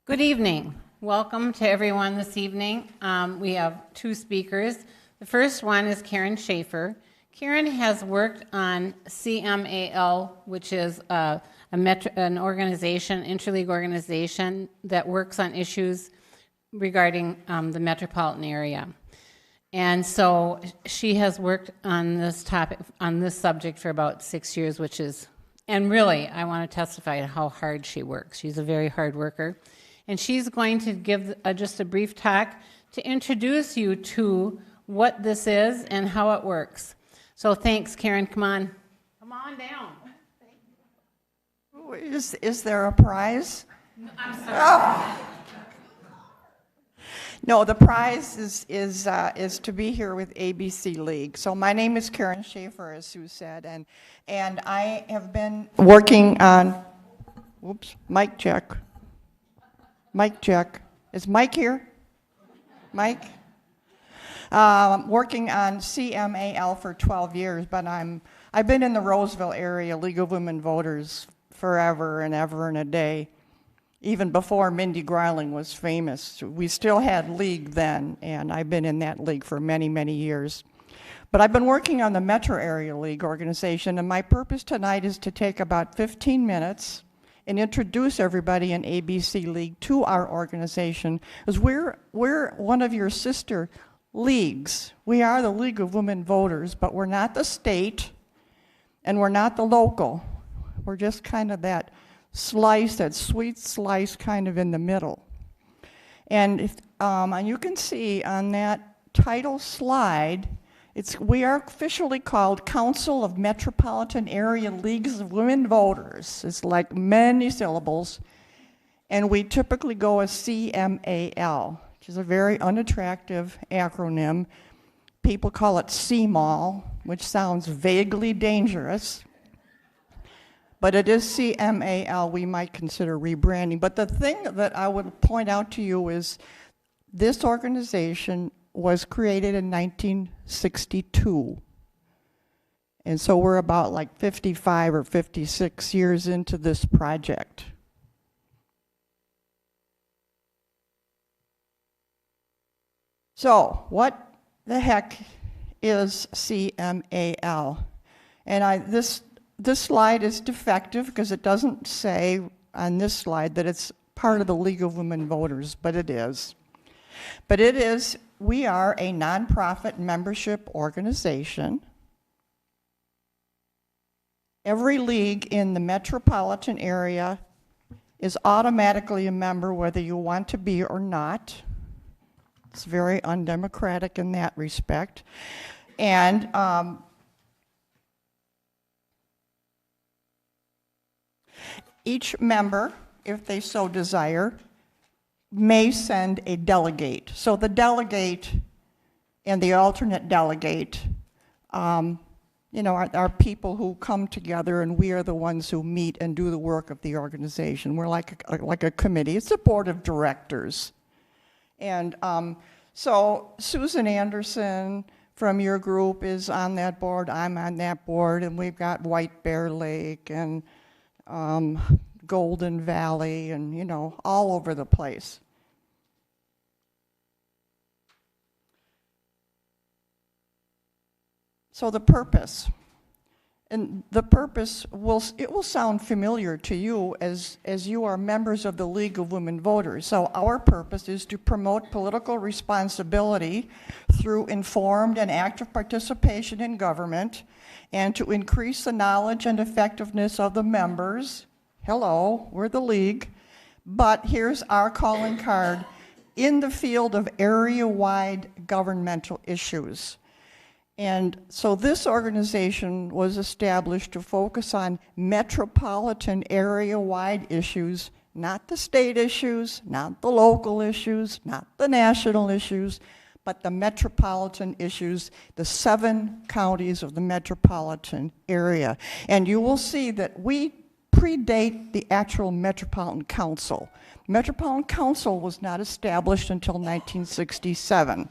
Good evening. Welcome to everyone this evening. We have two speakers. The first one is Karen Schaefer. Karen has worked on CMAL, which is an organization, interleague organization that works on issues regarding the metropolitan area. And so she has worked on this topic, on this subject for about 6 years, which is, and really, I want to testify to how hard she works. She's a very hard worker. And she's going to give just a brief talk to introduce you to what this is and how it works. So thanks, Karen. Come on down. Is there a prize? I'm sorry. Oh. No, the prize is to be here with ABC League. So my name is Karen Schaefer, as Sue said, and I have been working on. Whoops, mic check. Mic check. Is Mike here? Mike? Working on CMAL for 12 years, but I've been in the Roseville area, League of Women Voters, forever and ever and a day. Even before Mindy Greiling was famous. We still had League then, and I've been in that league for many, many years. But I've been working on the Metro Area League organization, and my purpose tonight is to take about 15 minutes and introduce everybody in ABC League to our organization, because we're one of your sister leagues. We are the League of Women Voters, but we're not the state, and we're not the local. We're just kind of that slice, that sweet slice kind of in the middle. And you can see on that title slide, we are officially called Council of Metropolitan Area Leagues of Women Voters. It's like many syllables. And we typically go as CMAL, which is a very unattractive acronym. People call it CMAL, which sounds vaguely dangerous. But it is CMAL, we might consider rebranding. But the thing that I would point out to you is this organization was created in 1962. And so we're about like 55 or 56 years into this project. So what the heck is CMAL? And this slide is defective because it doesn't say on this slide that it's part of the League of Women Voters, but it is. We are a nonprofit membership organization. Every league in the metropolitan area is automatically a member whether you want to be or not. It's very undemocratic in that respect. And each member, if they so desire, may send a delegate. So the delegate and the alternate delegate, are people who come together, and we are the ones who meet and do the work of the organization. We're like a committee. It's a board of directors. And so Susan Anderson from your group is on that board. I'm on that board, and we've got White Bear Lake and Golden Valley and, all over the place. So the purpose, and the purpose will sound familiar to you as you are members of the League of Women Voters. So our purpose is to promote political responsibility through informed and active participation in government, and to increase the knowledge and effectiveness of the members. Hello, we're the League, but here's our calling card: in the field of area-wide governmental issues. And so this organization was established to focus on metropolitan area-wide issues, not the state issues, not the local issues, not the national issues, but the metropolitan issues, the 7 counties of the metropolitan area. And you will see that we predate the actual Metropolitan Council. Metropolitan Council was not established until 1967.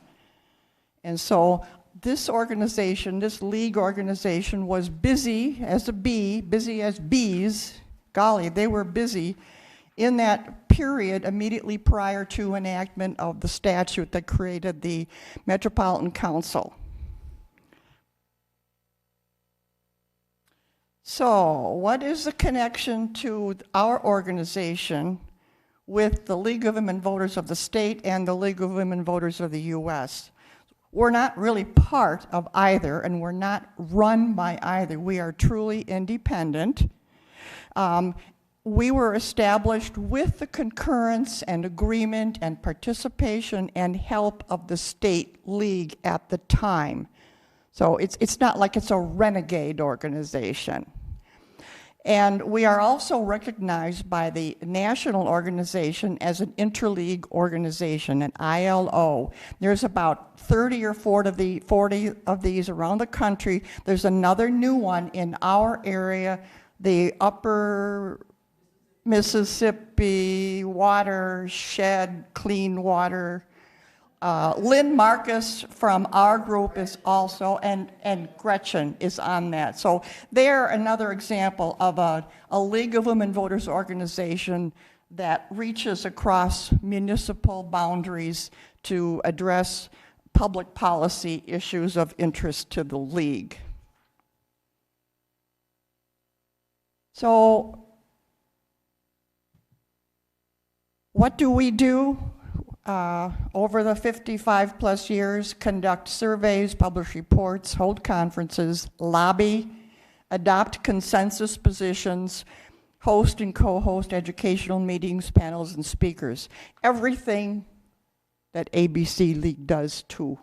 And so this organization, this league organization, was busy as a bee, busy as bees. Golly, they were busy in that period immediately prior to enactment of the statute that created the Metropolitan Council. So, what is the connection to our organization with the League of Women Voters of the state and the League of Women Voters of the U.S.? We're not really part of either, and we're not run by either. We are truly independent. We were established with the concurrence and agreement and participation and help of the state league at the time. So it's not like it's a renegade organization. And we are also recognized by the national organization as an interleague organization, an ILO. There's about 30 or 40 of these around the country. There's another new one in our area, the Upper Mississippi Watershed Clean Water. Lynn Marcus from our group is also, and Gretchen is on that. So they're another example of a League of Women Voters organization that reaches across municipal boundaries to address public policy issues of interest to the League. So what do we do? Over the 55 plus years, conduct surveys, publish reports, hold conferences, lobby, adopt consensus positions, host and co-host educational meetings, panels, and speakers. Everything that ABC League does too.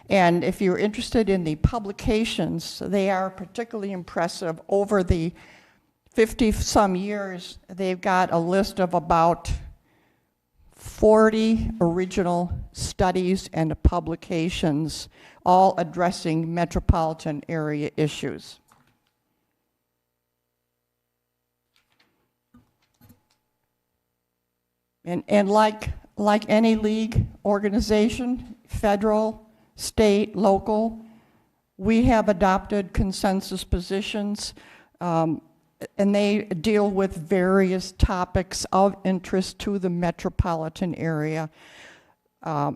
And if you're interested in the publications, they are particularly impressive. Over the 50-some years, they've got a list of about 40 original studies and publications, all addressing metropolitan area issues. And like any league organization, federal, state, local, we have adopted consensus positions, and they deal with various topics of interest to the metropolitan area.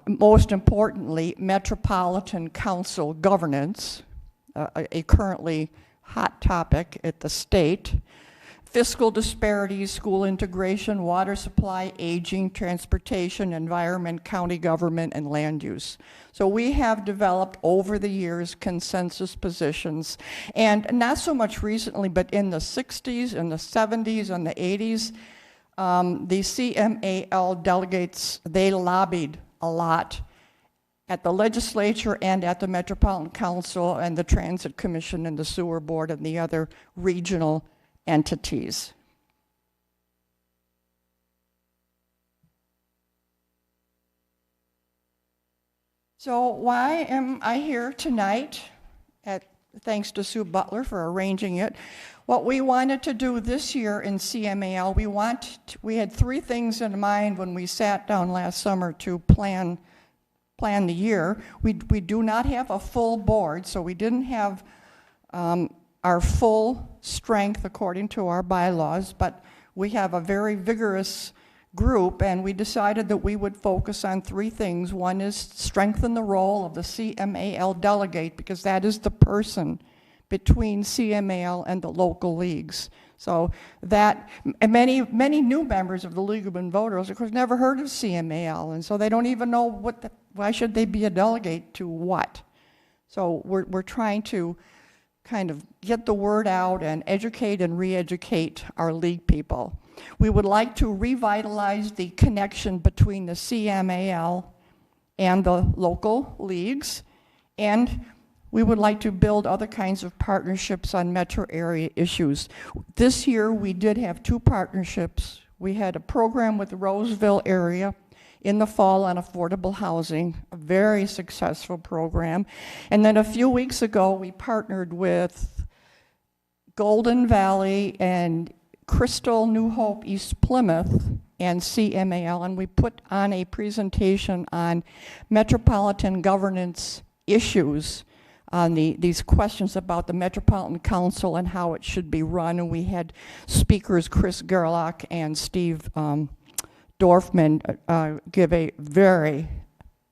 Most importantly, Metropolitan Council governance, a currently hot topic at the state. Fiscal disparities, school integration, water supply, aging, transportation, environment, county government, and land use. So we have developed over the years consensus positions, and not so much recently, but in the 60s and the 70s and the 80s, the CMAL delegates, they lobbied a lot at the legislature and at the Metropolitan Council and the Transit Commission and the Sewer Board and the other regional entities. So why am I here tonight? Thanks to Sue Butler for arranging it. What we wanted to do this year in CMAL, we had three things in mind when we sat down last summer to plan the year. We do not have a full board, so we didn't have our full strength according to our bylaws, but we have a very vigorous group, and we decided that we would focus on three things. One is strengthen the role of the CMAL delegate, because that is the person between CMAL and the local leagues. So that, and many new members of the League of Women Voters, of course, never heard of CMAL, and so they don't even know why should they be a delegate to what. So we're trying to kind of get the word out and educate and re-educate our league people. We would like to revitalize the connection between the CMAL and the local leagues, and we would like to build other kinds of partnerships on metro area issues. This year we did have two partnerships. We had a program with the Roseville area in the fall on affordable housing, a very successful program. And then a few weeks ago, we partnered with Golden Valley and Crystal New Hope East Plymouth and CMAL, and we put on a presentation on metropolitan governance issues on these questions about the Metropolitan Council and how it should be run. And we had speakers Chris Gerlach and Steve Dorfman give a very,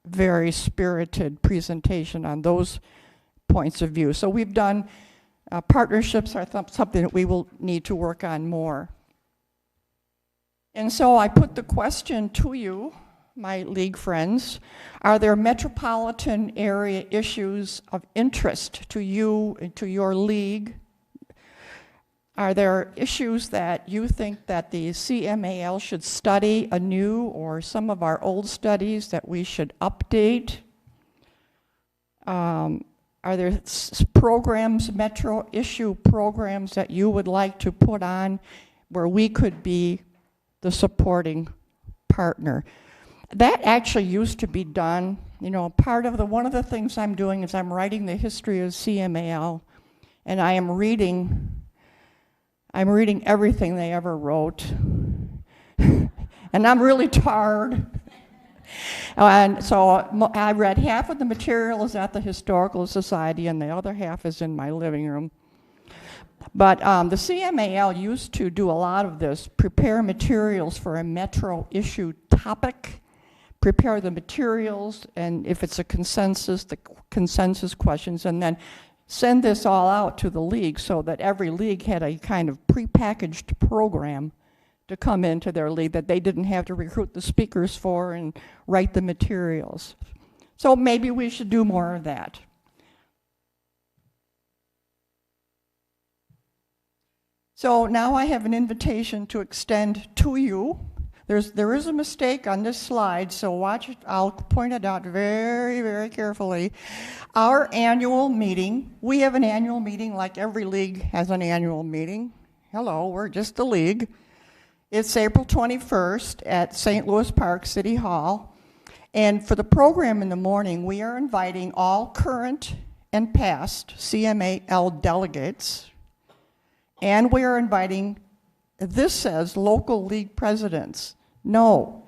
very spirited presentation on those points of view. So we've done partnerships are something that we will need to work on more. And so I put the question to you, my league friends, are there metropolitan area issues of interest to you and to your league? Are there issues that you think that the CMAL should study anew, or some of our old studies that we should update? Are there programs, metro issue programs that you would like to put on where we could be the supporting partner? That actually used to be done. You know, one of the things I'm doing is I'm writing the history of CMAL, and I am reading everything they ever wrote. And I'm really tired. And so I read half of the materials at the Historical Society, and the other half is in my living room. But the CMAL used to do a lot of this, prepare materials for a metro issue topic, prepare the materials, and if it's a consensus, the consensus questions, and then send this all out to the league so that every league had a kind of prepackaged program to come into their league that they didn't have to recruit the speakers for and write the materials. So maybe we should do more of that. So now I have an invitation to extend to you. There is a mistake on this slide, so watch it. I'll point it out very, very carefully. Our annual meeting, we have an annual meeting like every league has an annual meeting. Hello, we're just a league. It's April 21st at St. Louis Park City Hall. And for the program in the morning, we are inviting all current and past CMAL delegates. And we are inviting, this says local league presidents. No,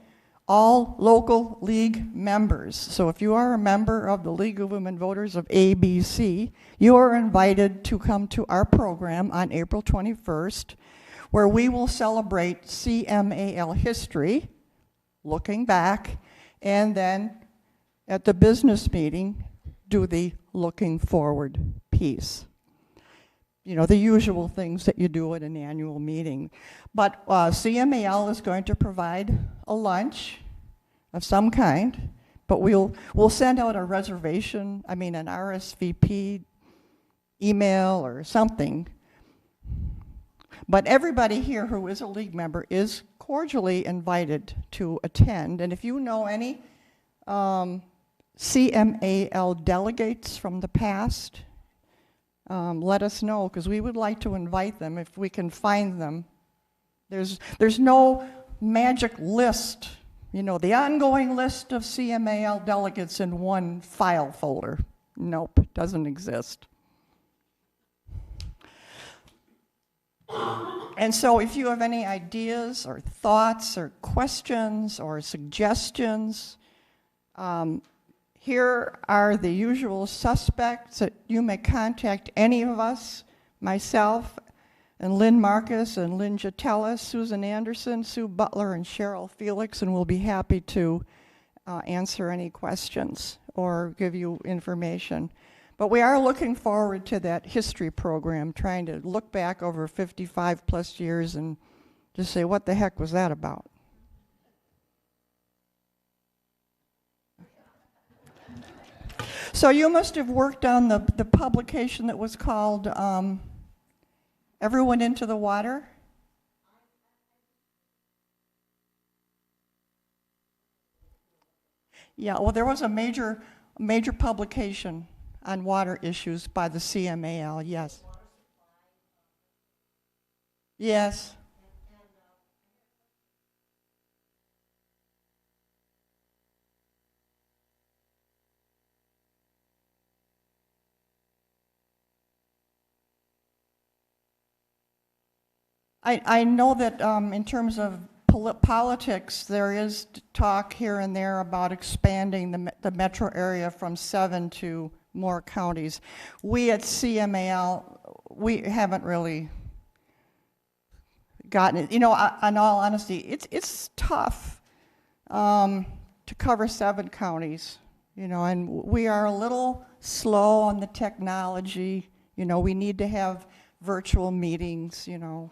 all local league members. So if you are a member of the League of Women Voters of ABC, you are invited to come to our program on April 21st, where we will celebrate CMAL history, looking back, and then at the business meeting, do the looking forward piece. You know, the usual things that you do at an annual meeting. But CMAL is going to provide a lunch of some kind, but we'll send out a reservation, an RSVP email or something. But everybody here who is a league member is cordially invited to attend. And if you know any CMAL delegates from the past, let us know, because we would like to invite them if we can find them. There's no magic list, you know, the ongoing list of CMAL delegates in one file folder. Nope, it doesn't exist. And so if you have any ideas or thoughts or questions or suggestions, here are the usual suspects that you may contact any of us, myself, and Lynn Marcus, and Lynn Jatella, Susan Anderson, Sue Butler, and Cheryl Felix, and we'll be happy to answer any questions or give you information. But we are looking forward to that history program, trying to look back over 55 plus years and just say, what the heck was that about? So you must have worked on the publication that was called Everyone Into the Water? Yeah, well, there was a major publication on water issues by the CMAL, yes. Yes. I know that in terms of politics, there is talk here and there about expanding the metro area from 7 to more counties. We at CMAL, we haven't really gotten it. You know, in all honesty, it's tough to cover 7 counties, you know, and we are a little slow on the technology. You know, we need to have virtual meetings, you know.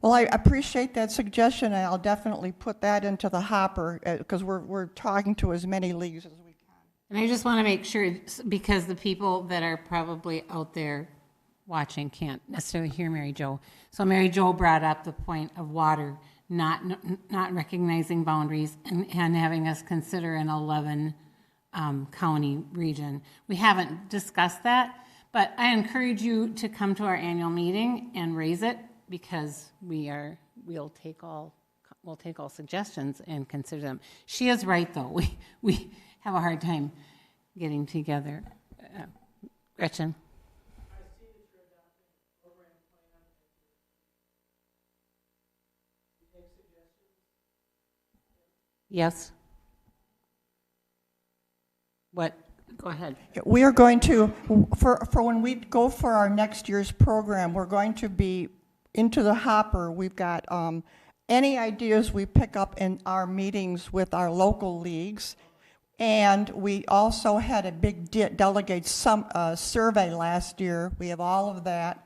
Well, I appreciate that suggestion, and I'll definitely put that into the hopper, because we're talking to as many leagues as we can. And I just want to make sure, because the people that are probably out there watching can't necessarily hear Mary Jo. So Mary Jo brought up the point of water, not recognizing boundaries and having us consider an 11 county region. We haven't discussed that, but I encourage you to come to our annual meeting and raise it, because we'll take all suggestions and consider them. She is right, though. We have a hard time getting together. Gretchen. I see that you're adopting a program plan and you take suggestions. Yes. What? Go ahead. We are going to, for when we go for our next year's program, we're going to be into the hopper. We've got any ideas we pick up in our meetings with our local leagues, and we also had a big delegate survey last year. We have all of that,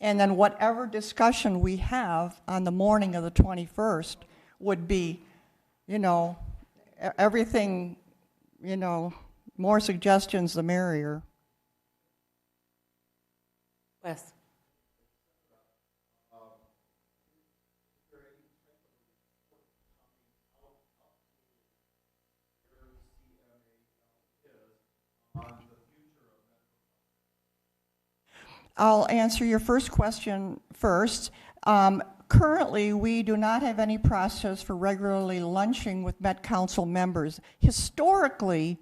and then whatever discussion we have on the morning of the 21st would be, you know, everything, you know, more suggestions the merrier. Wes. I'll answer your first question first. Currently, we do not have any process for regularly lunching with Met Council members. Historically,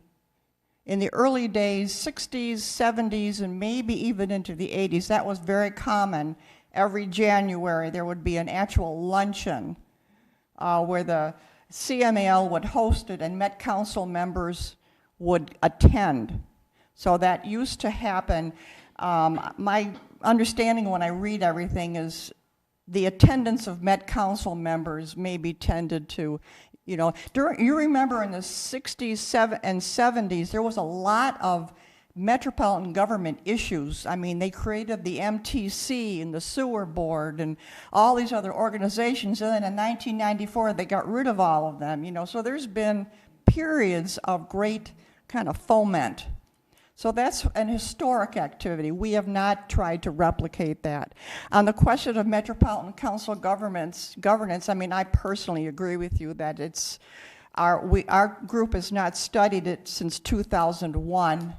in the early days, 60s, 70s, and maybe even into the 80s, that was very common. Every January, there would be an actual luncheon where the CMAL would host it and Met Council members would attend. So that used to happen. My understanding when I read everything is the attendance of Met Council members maybe tended to, you know, you remember in the 60s and 70s, there was a lot of metropolitan government issues. I mean, they created the MTC and the Sewer Board and all these other organizations, and then in 1994, they got rid of all of them, you know, so there's been periods of great kind of foment. So that's an historic activity. We have not tried to replicate that. On the question of Metropolitan Council governance, I mean, I personally agree with you that it's our group has not studied it since 2001.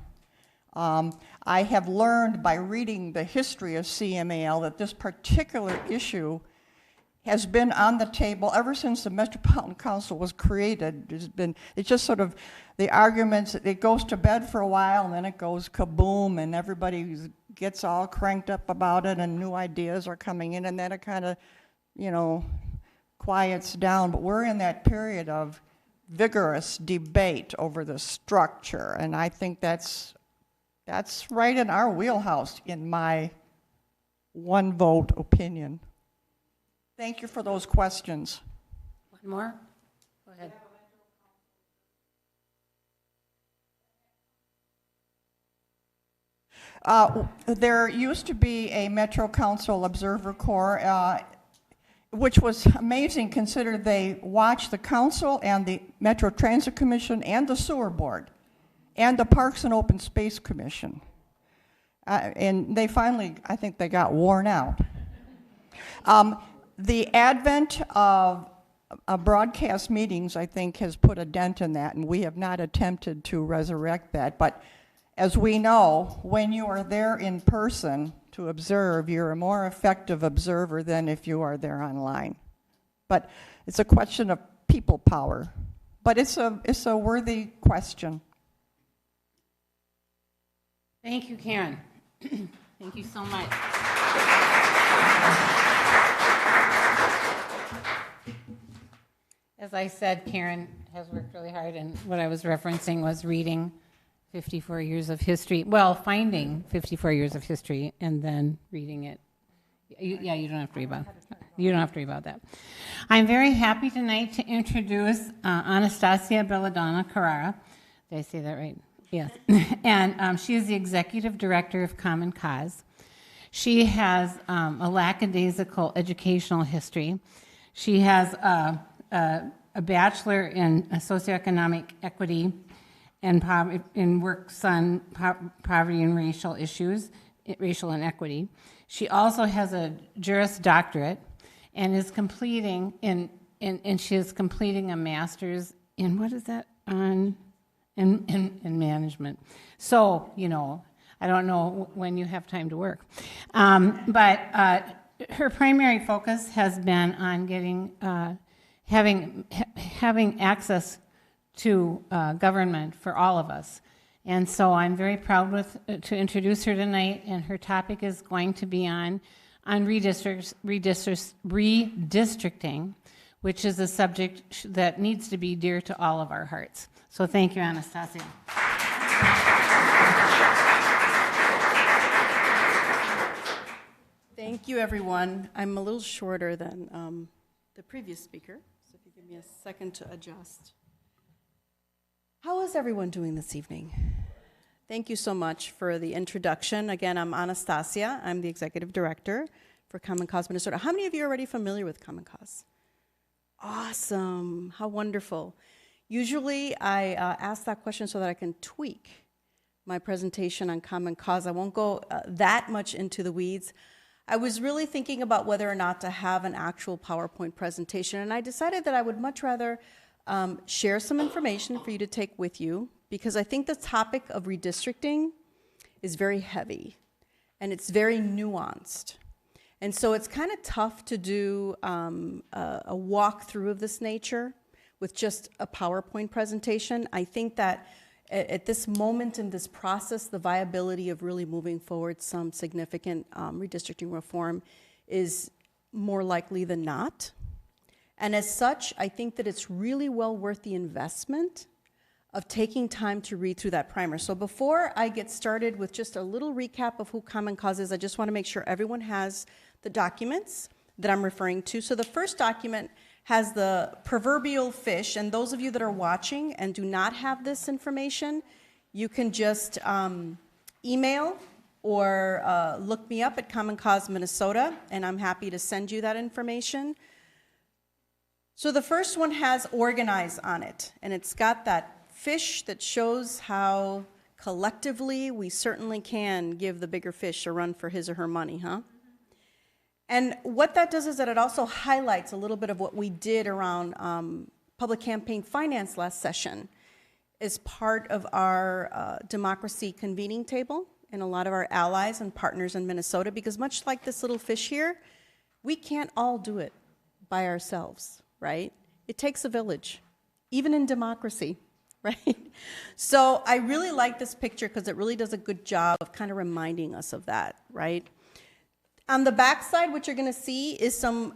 I have learned by reading the history of CMAL that this particular issue has been on the table ever since the Metropolitan Council was created. It's just sort of the arguments, it goes to bed for a while and then it goes kaboom and everybody gets all cranked up about it and new ideas are coming in and then it kind of, you know, quiets down. But we're in that period of vigorous debate over the structure, and I think that's right in our wheelhouse, in my one vote opinion. Thank you for those questions. One more? Go ahead. There used to be a Metro Council Observer Corps, which was amazing considering they watched the council and the Metro Transit Commission and the Sewer Board and the Parks and Open Space Commission. And they finally, I think they got worn out. The advent of broadcast meetings, I think, has put a dent in that, and we have not attempted to resurrect that. But as we know, when you are there in person to observe, you're a more effective observer than if you are there online. But it's a question of people power. But it's a worthy question. Thank you, Karen. Thank you so much. As I said, Karen has worked really hard, and what I was referencing was reading 54 years of history. Well, finding 54 years of history and then reading it. Yeah, you don't have to worry about it. You don't have to worry about that. I'm very happy tonight to introduce Annastacia Belladonna-Carrera. Did I say that right? Yes. And she is the Executive Director of Common Cause. She has a lackadaisical educational history. She has a bachelor in socioeconomic equity and works on poverty and racial issues, racial inequity. She also has a Juris Doctorate and is completing and she is completing a master's in, what is that, in management. So, I don't know when you have time to work. But her primary focus has been on getting, having access to government for all of us. And so I'm very proud to introduce her tonight, and her topic is going to be on redistricting, which is a subject that needs to be dear to all of our hearts. So thank you, Annastacia. Thank you, everyone. I'm a little shorter than the previous speaker, so if you give me a second to adjust. How is everyone doing this evening? Thank you so much for the introduction. Again, I'm Annastacia. I'm the Executive Director for Common Cause Minnesota. How many of you are already familiar with Common Cause? Awesome. How wonderful. Usually, I ask that question so that I can tweak my presentation on Common Cause. I won't go that much into the weeds. I was really thinking about whether or not to have an actual PowerPoint presentation, and I decided that I would much rather share some information for you to take with you, because I think the topic of redistricting is very heavy, and it's very nuanced. And so it's kind of tough to do a walkthrough of this nature with just a PowerPoint presentation. I think that at this moment in this process, the viability of really moving forward some significant redistricting reform is more likely than not. And as such, I think that it's really well worth the investment of taking time to read through that primer. So before I get started with just a little recap of who Common Cause is, I just want to make sure everyone has the documents that I'm referring to. So the first document has the proverbial fish, and those of you that are watching and do not have this information, you can just email or look me up at Common Cause Minnesota, and I'm happy to send you that information. So the first one has organize on it, and it's got that fish that shows how collectively we certainly can give the bigger fish a run for his or her money, huh? And what that does is that it also highlights a little bit of what we did around public campaign finance last session as part of our democracy convening table and a lot of our allies and partners in Minnesota, because much like this little fish here, we can't all do it by ourselves, right? It takes a village, even in democracy, right? So I really like this picture because it really does a good job of kind of reminding us of that, right? On the back side, what you're going to see is some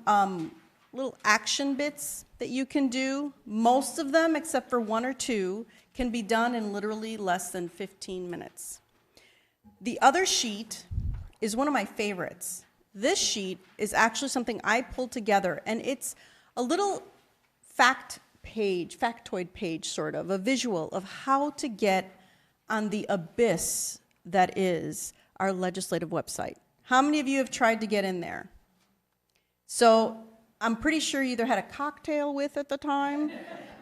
little action bits that you can do. Most of them, except for one or two, can be done in literally less than 15 minutes. The other sheet is one of my favorites. This sheet is actually something I pulled together, and it's a little factoid page, sort of, a visual of how to get on the abyss that is our legislative website. How many of you have tried to get in there? So I'm pretty sure you either had a cocktail with at the time,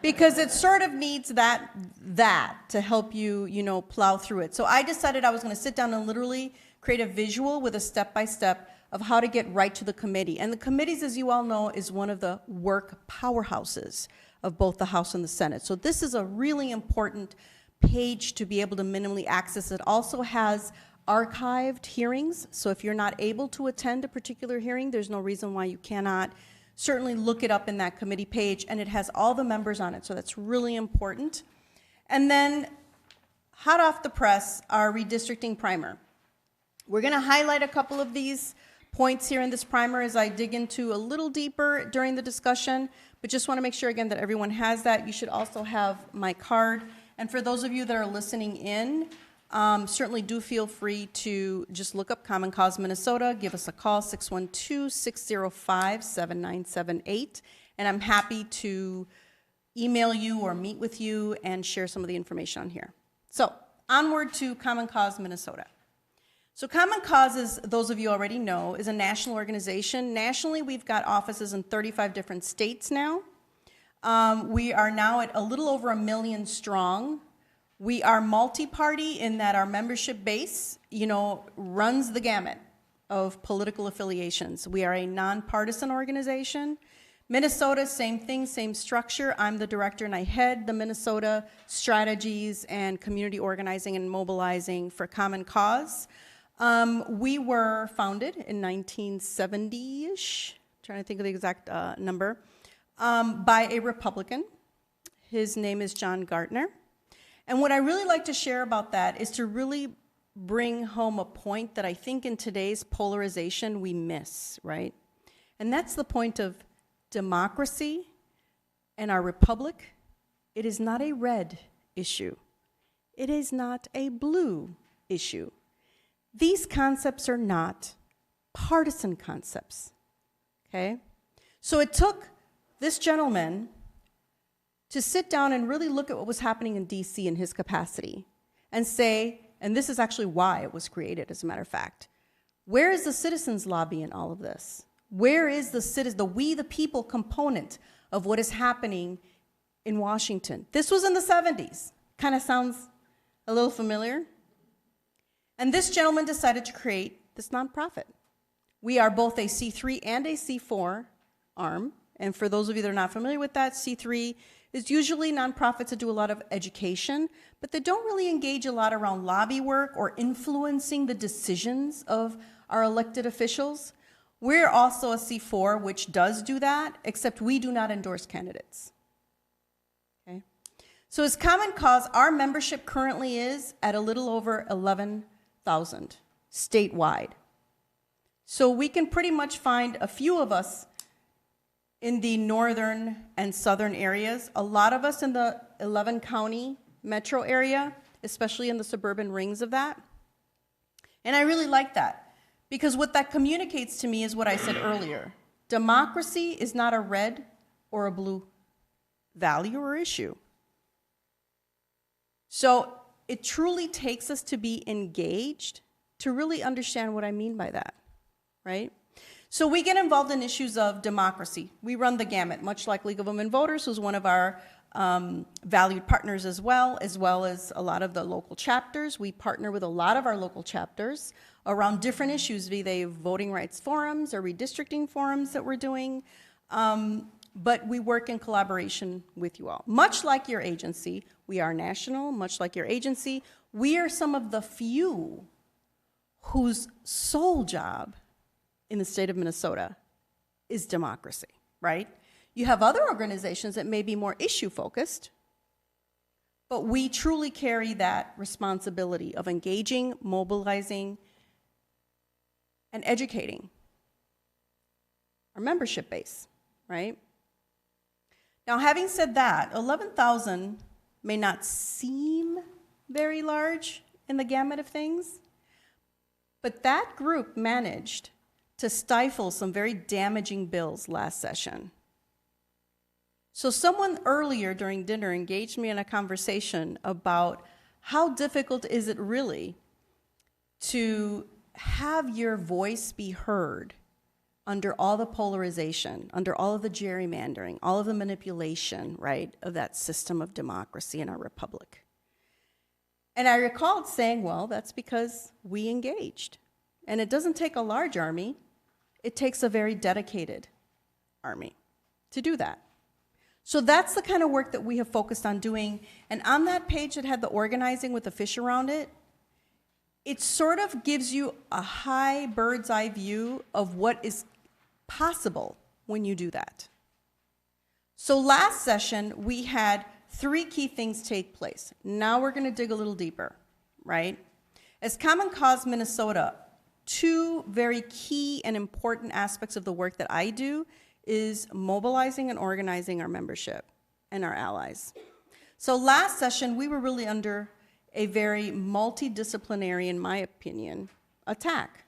because it sort of needs that to help you, plow through it. So I decided I was going to sit down and literally create a visual with a step-by-step of how to get right to the committee. And the committees, as you all know, is one of the work powerhouses of both the House and the Senate. So this is a really important page to be able to minimally access. It also has archived hearings, so if you're not able to attend a particular hearing, there's no reason why you cannot certainly look it up in that committee page, and it has all the members on it, so that's really important. And then hot off the press, our redistricting primer. We're going to highlight a couple of these points here in this primer as I dig into a little deeper during the discussion, but just want to make sure again that everyone has that. You should also have my card. And for those of you that are listening in, certainly do feel free to just look up Common Cause Minnesota, give us a call, 612-605-7978, and I'm happy to email you or meet with you and share some of the information on here. So onward to Common Cause Minnesota. So Common Cause, as those of you already know, is a national organization. Nationally, we've got offices in 35 different states now. We are now at a little over 1 million strong. We are multi-party in that our membership base, runs the gamut of political affiliations. We are a nonpartisan organization. Minnesota, same thing, same structure. I'm the director and I head the Minnesota strategies and community organizing and mobilizing for Common Cause. We were founded in 1970-ish, trying to think of the exact number, by a Republican. His name is John Gartner. And what I really like to share about that is to really bring home a point that I think in today's polarization we miss, right? And that's the point of democracy and our republic. It is not a red issue. It is not a blue issue. These concepts are not partisan concepts, okay? So it took this gentleman to sit down and really look at what was happening in DC in his capacity and say, and this is actually why it was created, as a matter of fact, where is the citizens' lobby in all of this? Where is the we the people component of what is happening in Washington? This was in the 70s. Kind of sounds a little familiar. And this gentleman decided to create this nonprofit. We are both a C3 and a C4 arm. And for those of you that are not familiar with that, C3 is usually nonprofits that do a lot of education, but they don't really engage a lot around lobby work or influencing the decisions of our elected officials. We're also a C4, which does do that, except we do not endorse candidates. Okay? So as Common Cause, our membership currently is at a little over 11,000 statewide. So we can pretty much find a few of us in the northern and southern areas, a lot of us in the 11 county metro area, especially in the suburban rings of that. And I really like that, because what that communicates to me is what I said earlier. Democracy is not a red or a blue value or issue. So it truly takes us to be engaged to really understand what I mean by that, right? So we get involved in issues of democracy. We run the gamut, much like League of Women Voters, who's one of our valued partners as well as a lot of the local chapters. We partner with a lot of our local chapters around different issues, be they voting rights forums or redistricting forums that we're doing. But we work in collaboration with you all. Much like your agency, we are national, much like your agency, we are some of the few whose sole job in the state of Minnesota is democracy, right? You have other organizations that may be more issue focused, but we truly carry that responsibility of engaging, mobilizing, and educating our membership base, right? Now, having said that, 11,000 may not seem very large in the gamut of things, but that group managed to stifle some very damaging bills last session. So someone earlier during dinner engaged me in a conversation about how difficult is it really to have your voice be heard under all the polarization, under all of the gerrymandering, all of the manipulation, right, of that system of democracy in our republic. And I recalled saying, well, that's because we engaged. And it doesn't take a large army. It takes a very dedicated army to do that. So that's the kind of work that we have focused on doing. And on that page that had the organizing with the fish around it, it sort of gives you a high bird's eye view of what is possible when you do that. So last session, we had three key things take place. Now we're going to dig a little deeper, right? As Common Cause Minnesota, two very key and important aspects of the work that I do is mobilizing and organizing our membership and our allies. So last session, we were really under a very multidisciplinary, in my opinion, attack.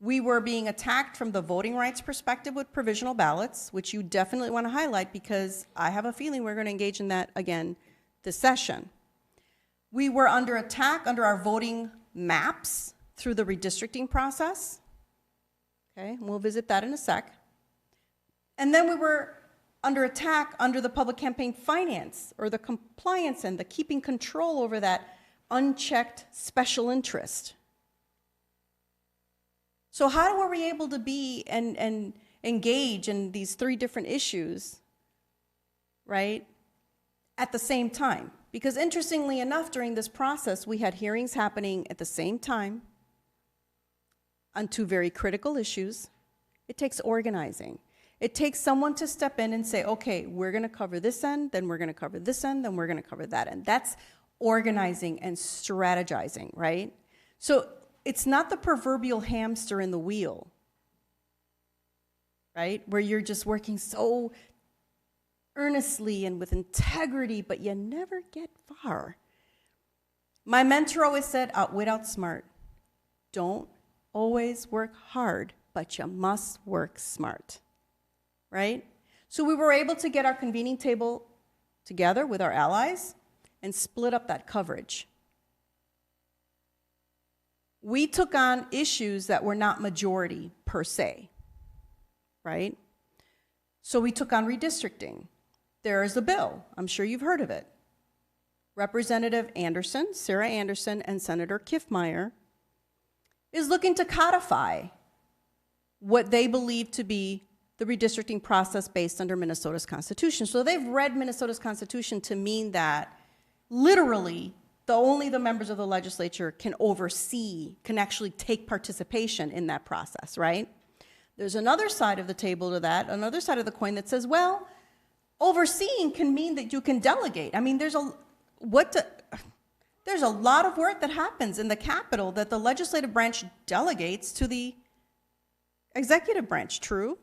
We were being attacked from the voting rights perspective with provisional ballots, which you definitely want to highlight because I have a feeling we're going to engage in that again this session. We were under attack under our voting maps through the redistricting process. Okay, and we'll visit that in a sec. And then we were under attack under the public campaign finance or the compliance and the keeping control over that unchecked special interest. So how were we able to be and engage in these three different issues, right, at the same time? Because interestingly enough, during this process, we had hearings happening at the same time on two very critical issues. It takes organizing. It takes someone to step in and say, okay, we're going to cover this end, then we're going to cover this end, then we're going to cover that end. That's organizing and strategizing, right? So it's not the proverbial hamster in the wheel, right? Where you're just working so earnestly and with integrity, but you never get far. My mentor always said, outwit, outsmart. Don't always work hard, but you must work smart. Right? So we were able to get our convening table together with our allies and split up that coverage. We took on issues that were not majority per se, right? So we took on redistricting. There is a bill. I'm sure you've heard of it. Representative Anderson, Sarah Anderson, and Senator Kiffmeyer is looking to codify what they believe to be the redistricting process based under Minnesota's Constitution. So they've read Minnesota's Constitution to mean that literally only the members of the legislature can oversee, can actually take participation in that process, right? There's another side of the table to that, another side of the coin that says, well, overseeing can mean that you can delegate. I mean, there's a lot of work that happens in the Capitol that the legislative branch delegates to the executive branch, true?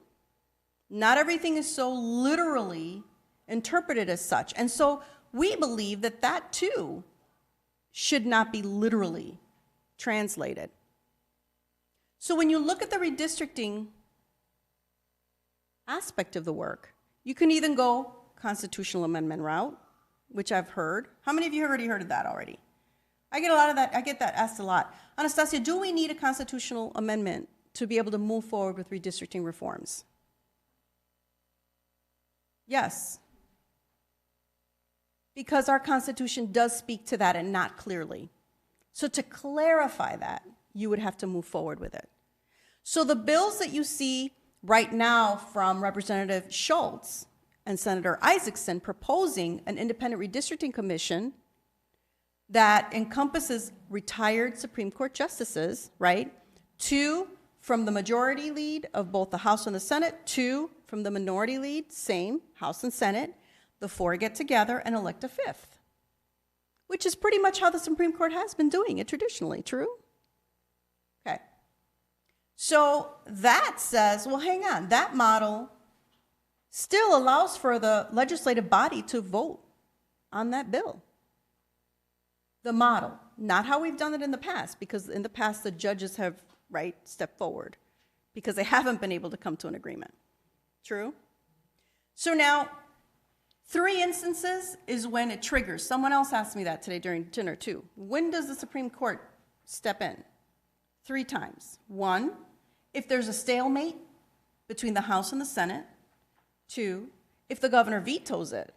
Not everything is so literally interpreted as such. And so we believe that that too should not be literally translated. So when you look at the redistricting aspect of the work, you can either go constitutional amendment route, which I've heard. How many of you have already heard of that already? I get a lot of that. I get that asked a lot. Annastacia, do we need a constitutional amendment to be able to move forward with redistricting reforms? Yes. Because our Constitution does speak to that and not clearly. So to clarify that, you would have to move forward with it. So the bills that you see right now from Representative Schultz and Senator Isaacson proposing an independent redistricting commission that encompasses retired Supreme Court justices, right? 2 from the majority lead of both the House and the Senate, 2 from the minority lead, same, House and Senate. The 4 get together and elect a 5th, which is pretty much how the Supreme Court has been doing it traditionally, true? Okay. So that says, well, hang on, that model still allows for the legislative body to vote on that bill. The model, not how we've done it in the past, because in the past the judges have, right, stepped forward because they haven't been able to come to an agreement. True? So now, 3 instances is when it triggers. Someone else asked me that today during dinner too. When does the Supreme Court step in? 3 times. 1, if there's a stalemate between the House and the Senate. 2, if the governor vetoes it.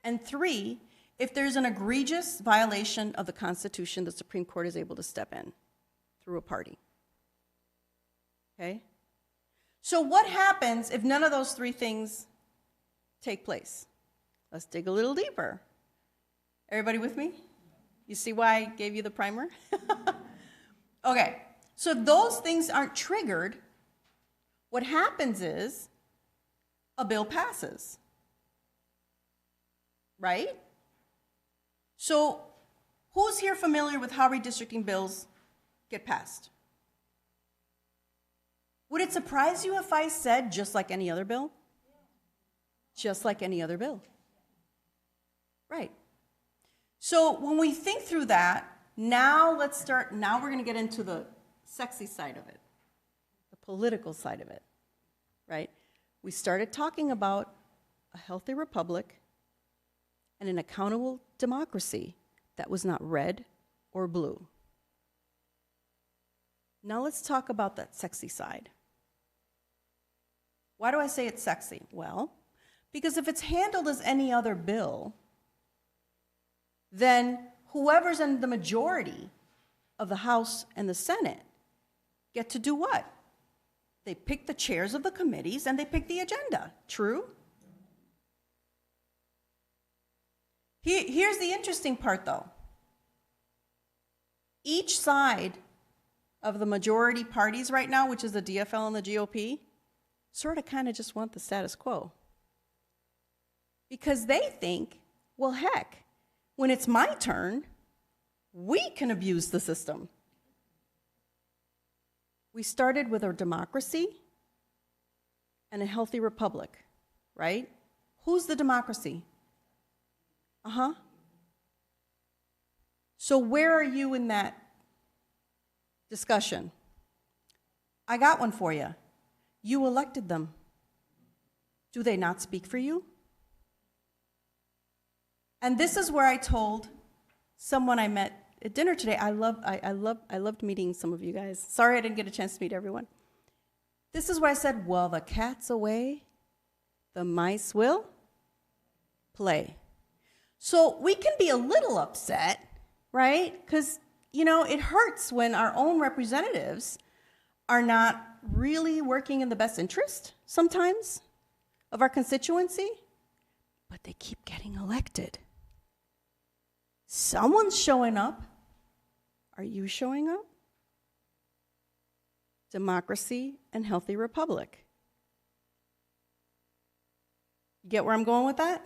And 3, if there's an egregious violation of the Constitution, the Supreme Court is able to step in through a party. Okay? So what happens if none of those 3 things take place? Let's dig a little deeper. Everybody with me? You see why I gave you the primer? Okay, so if those things aren't triggered, what happens is a bill passes. right? So who's here familiar with how redistricting bills get passed? Would it surprise you if I said just like any other bill? Just like any other bill. Right. So when we think through that, now we're going to get into the sexy side of it, the political side of it, right? We started talking about a healthy republic and an accountable democracy that was not red or blue. Now let's talk about that sexy side. Why do I say it's sexy? Well, because if it's handled as any other bill, then whoever's in the majority of the House and the Senate get to do what? They pick the chairs of the committees and they pick the agenda. True? Here's the interesting part, though. Each side of the majority parties right now, which is the DFL and the GOP, sort of kind of just want the status quo. Because they think, well, heck, when it's my turn, we can abuse the system. We started with a democracy and a healthy republic, right? Who's the democracy? So where are you in that discussion? I got one for you. You elected them. Do they not speak for you? And this is where I told someone I met at dinner today. I loved meeting some of you guys. Sorry I didn't get a chance to meet everyone. This is where I said, well, the cat's away, the mice will play. So we can be a little upset, right? Because, it hurts when our own representatives are not really working in the best interest sometimes of our constituency, but they keep getting elected. Someone's showing up. Are you showing up? Democracy and healthy republic. You get where I'm going with that?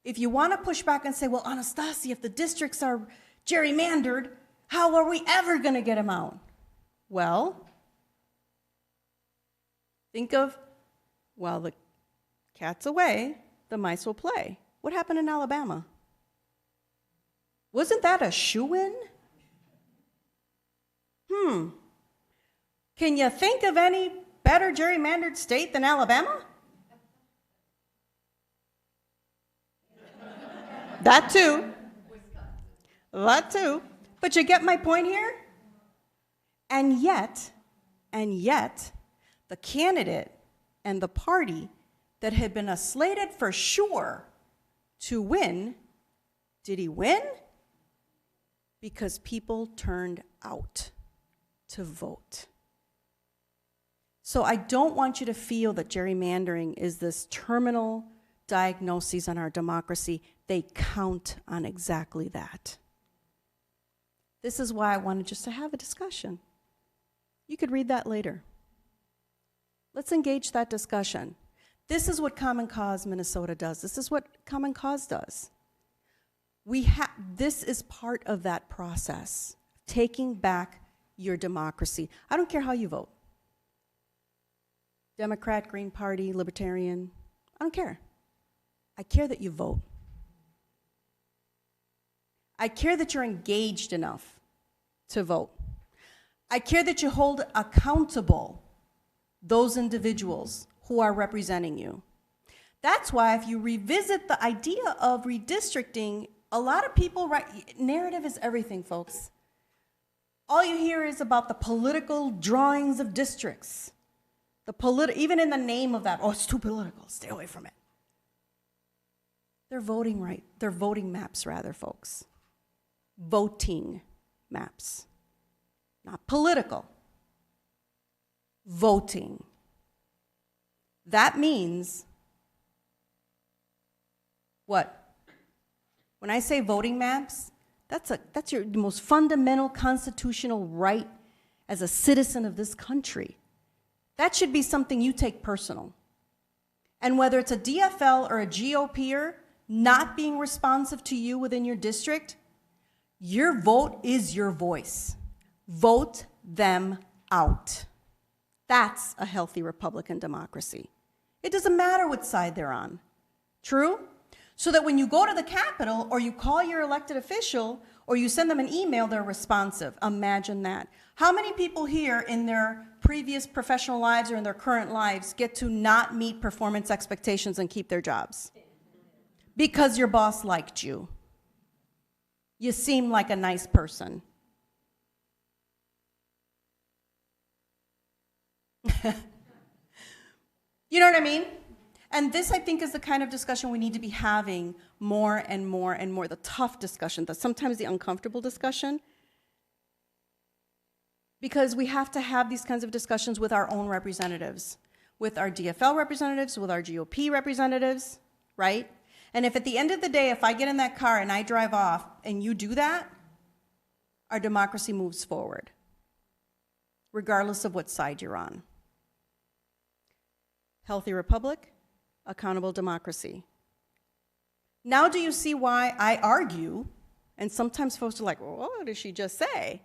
If you want to push back and say, well, Annastacia, if the districts are gerrymandered, how are we ever going to get them out? Well, think of, well, the cat's away, the mice will play. What happened in Alabama? Wasn't that a shoo-in? Can you think of any better gerrymandered state than Alabama? That too. But you get my point here? And yet, the candidate and the party that had been slated for sure to win, did he win? Because people turned out to vote. So I don't want you to feel that gerrymandering is this terminal diagnosis on our democracy. They count on exactly that. This is why I wanted just to have a discussion. You could read that later. Let's engage that discussion. This is what Common Cause Minnesota does. This is what Common Cause does. This is part of that process, taking back your democracy. I don't care how you vote. Democrat, Green Party, Libertarian, I don't care. I care that you vote. I care that you're engaged enough to vote. I care that you hold accountable those individuals who are representing you. That's why if you revisit the idea of redistricting, a lot of people, narrative is everything, folks. All you hear is about the political drawings of districts. Even in the name of that, oh, it's too political, stay away from it. They're voting maps rather, folks. Voting maps, not political. Voting. That means what? When I say voting maps, that's your most fundamental constitutional right as a citizen of this country. That should be something you take personal. And whether it's a DFL or a GOPer, not being responsive to you within your district, your vote is your voice. Vote them out. That's a healthy Republican democracy. It doesn't matter what side they're on. True? So that when you go to the Capitol or you call your elected official or you send them an email, they're responsive. Imagine that. How many people here in their previous professional lives or in their current lives get to not meet performance expectations and keep their jobs? Because your boss liked you. You seem like a nice person. You know what I mean? And this, I think, is the kind of discussion we need to be having more and more and more, the tough discussion, sometimes the uncomfortable discussion, because we have to have these kinds of discussions with our own representatives, with our DFL representatives, with our GOP representatives, right? And if at the end of the day, if I get in that car and I drive off and you do that, our democracy moves forward, regardless of what side you're on. Healthy republic, accountable democracy. Now do you see why I argue, and sometimes folks are like, well, what did she just say?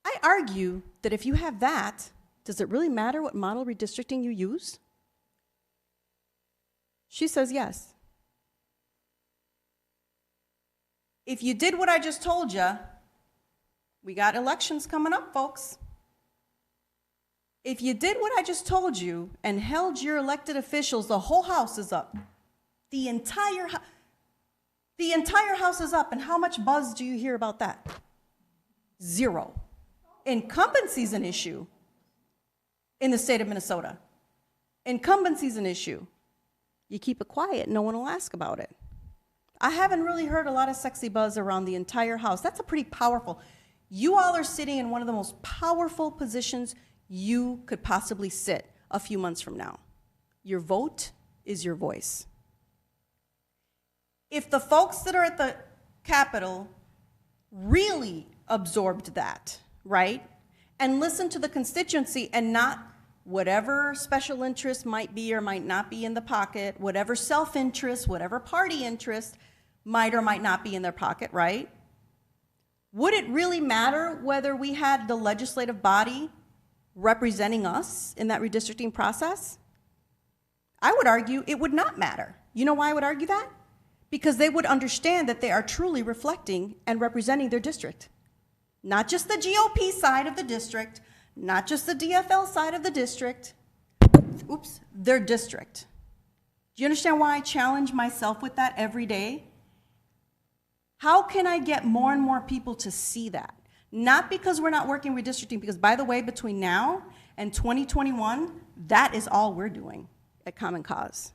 I argue that if you have that, does it really matter what model redistricting you use? She says yes. If you did what I just told you, we got elections coming up, folks. If you did what I just told you and held your elected officials, the whole house is up. The entire house is up, and how much buzz do you hear about that? Zero. Incumbency is an issue in the state of Minnesota. Incumbency is an issue. You keep it quiet, no one will ask about it. I haven't really heard a lot of sexy buzz around the entire house. That's a pretty powerful. You all are sitting in one of the most powerful positions you could possibly sit a few months from now. Your vote is your voice. If the folks that are at the Capitol really absorbed that, right, and listened to the constituency and not whatever special interest might be or might not be in the pocket, whatever self-interest, whatever party interest might or might not be in their pocket, right? Would it really matter whether we had the legislative body representing us in that redistricting process? I would argue it would not matter. You know why I would argue that? Because they would understand that they are truly reflecting and representing their district. Not just the GOP side of the district, not just the DFL side of the district, their district. Do you understand why I challenge myself with that every day? How can I get more and more people to see that? Not because we're not working redistricting, because by the way, between now and 2021, that is all we're doing at Common Cause.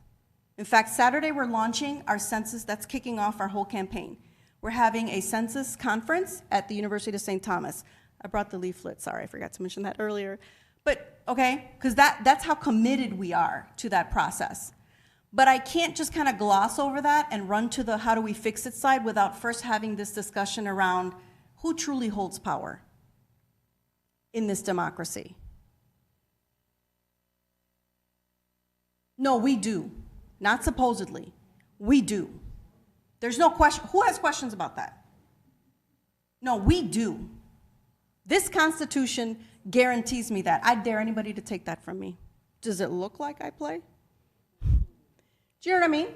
In fact, Saturday we're launching our census, that's kicking off our whole campaign. We're having a census conference at the University of St. Thomas. I brought the leaflet, sorry, I forgot to mention that earlier. But, okay, because that's how committed we are to that process. But I can't just kind of gloss over that and run to the how do we fix it side without first having this discussion around who truly holds power in this democracy. No, we do. Not supposedly. We do. There's no question. Who has questions about that? No, we do. This Constitution guarantees me that. I dare anybody to take that from me. Does it look like I play? Do you know what I mean?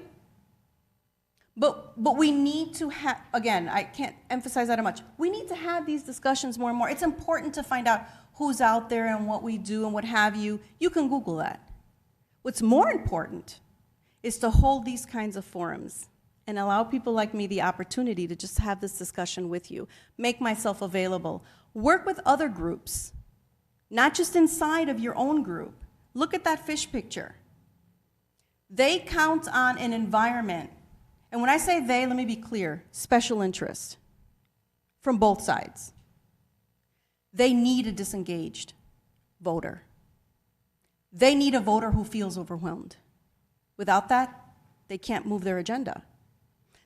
But we need to have, again, I can't emphasize that much. We need to have these discussions more and more. It's important to find out who's out there and what we do and what have you. You can Google that. What's more important is to hold these kinds of forums and allow people like me the opportunity to just have this discussion with you, make myself available, work with other groups, not just inside of your own group. Look at that fish picture. They count on an environment, and when I say they, let me be clear, special interest from both sides. They need a disengaged voter. They need a voter who feels overwhelmed. Without that, they can't move their agenda.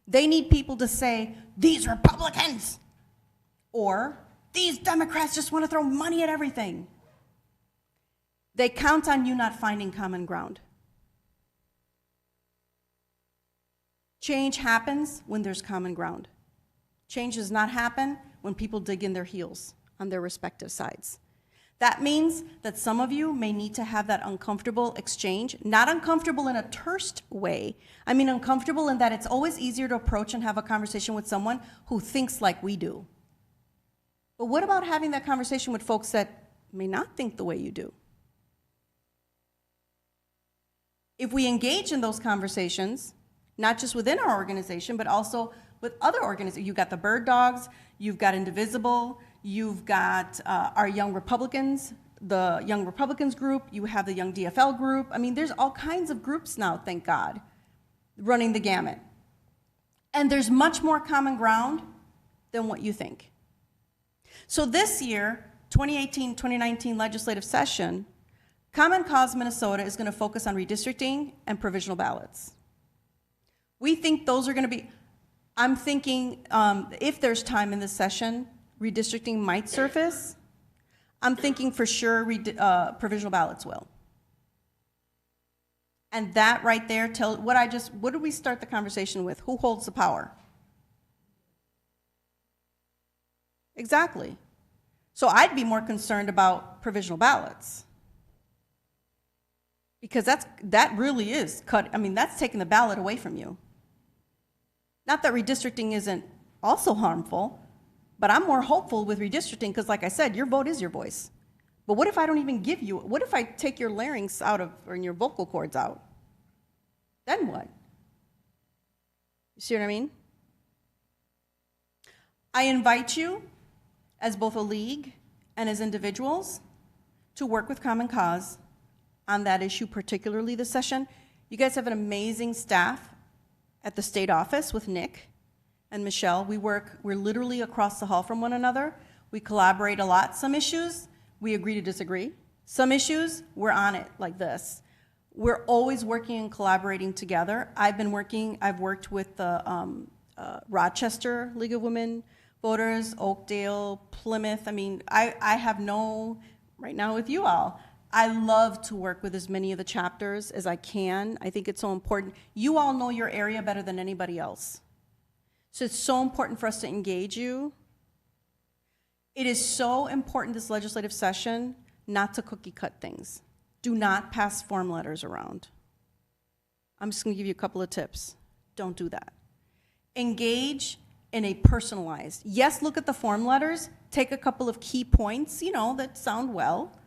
They need people to say, these Republicans, or these Democrats just want to throw money at everything. They count on you not finding common ground. Change happens when there's common ground. Change does not happen when people dig in their heels on their respective sides. That means that some of you may need to have that uncomfortable exchange, not uncomfortable in a terse way. I mean uncomfortable in that it's always easier to approach and have a conversation with someone who thinks like we do. But what about having that conversation with folks that may not think the way you do? If we engage in those conversations, not just within our organization, but also with other organizations, you've got the Bird Dogs, you've got Indivisible, you've got our Young Republicans, the Young Republicans group, you have the Young DFL group. I mean, there's all kinds of groups now, thank God, running the gamut. And there's much more common ground than what you think. So this year, 2018-2019 legislative session, Common Cause Minnesota is going to focus on redistricting and provisional ballots. We think those are going to be, I'm thinking if there's time in this session, redistricting might surface. I'm thinking for sure provisional ballots will. And that right there what did we start the conversation with? Who holds the power? Exactly. So I'd be more concerned about provisional ballots. Because that really is that's taking the ballot away from you. Not that redistricting isn't also harmful, but I'm more hopeful with redistricting because, like I said, your vote is your voice. But what if I don't even give you, what if I take your larynx out of, or your vocal cords out? Then what? You see what I mean? I invite you, as both a league and as individuals, to work with Common Cause on that issue, particularly this session. You guys have an amazing staff at the state office with Nick and Michelle. We're literally across the hall from one another. We collaborate a lot. Some issues, we agree to disagree. Some issues, we're on it like this. We're always working and collaborating together. I've worked with the Rochester League of Women Voters, Oakdale, Plymouth. I mean, I have right now with you all, I love to work with as many of the chapters as I can. I think it's so important. You all know your area better than anybody else. So it's so important for us to engage you. It is so important this legislative session not to cookie cut things. Do not pass form letters around. I'm just gonna give you a couple of tips. Don't do that. Engage in a personalized. Yes, look at the form letters, take a couple of key points, that sound well,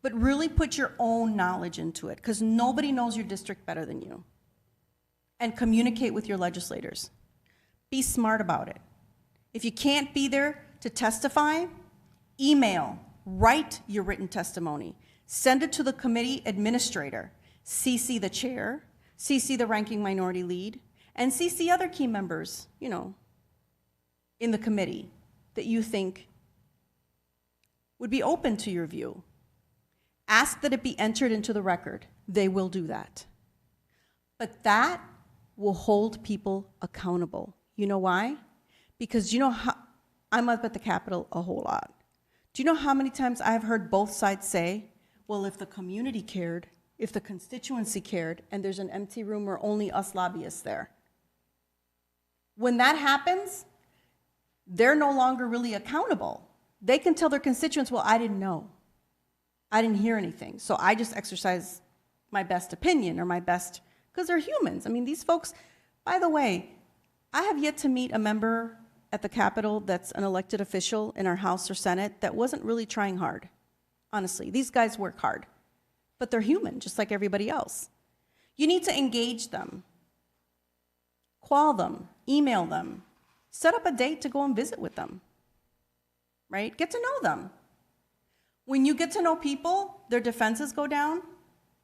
but really put your own knowledge into it because nobody knows your district better than you. And communicate with your legislators. Be smart about it. If you can't be there to testify, email, write your written testimony, send it to the committee administrator, CC the chair, CC the ranking minority lead, and CC other key members, in the committee that you think would be open to your view. Ask that it be entered into the record. They will do that. But that will hold people accountable. You know why? Because I'm up at the Capitol a whole lot. Do you know how many times I've heard both sides say, well, if the community cared, if the constituency cared, and there's an empty room or only us lobbyists there. When that happens, they're no longer really accountable. They can tell their constituents, well, I didn't know. I didn't hear anything. So I just exercise my best opinion or because they're humans. I mean, these folks, by the way, I have yet to meet a member at the Capitol that's an elected official in our House or Senate that wasn't really trying hard. Honestly, these guys work hard, but they're human, just like everybody else. You need to engage them, call them, email them, set up a date to go and visit with them, right? Get to know them. When you get to know people, their defenses go down,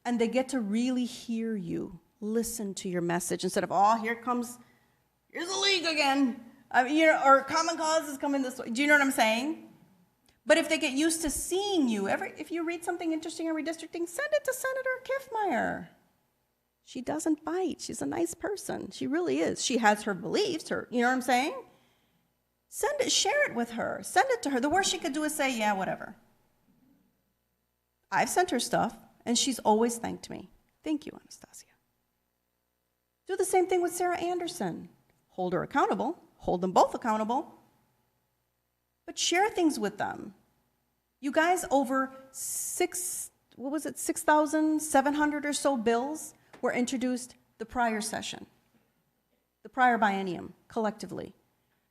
and they get to really hear you, listen to your message instead of, here's the league again. Or Common Cause is coming this way. Do you know what I'm saying? But if they get used to seeing you, if you read something interesting on redistricting, send it to Senator Kiffmeyer. She doesn't bite. She's a nice person. She really is. She has her beliefs, you know what I'm saying? Send it, share it with her. Send it to her. The worst she could do is say, yeah, whatever. I've sent her stuff, and she's always thanked me. Thank you, Annastacia. Do the same thing with Sarah Anderson. Hold her accountable, hold them both accountable, but share things with them. You guys, over 6,700 or so bills were introduced the prior session, the prior biennium, collectively.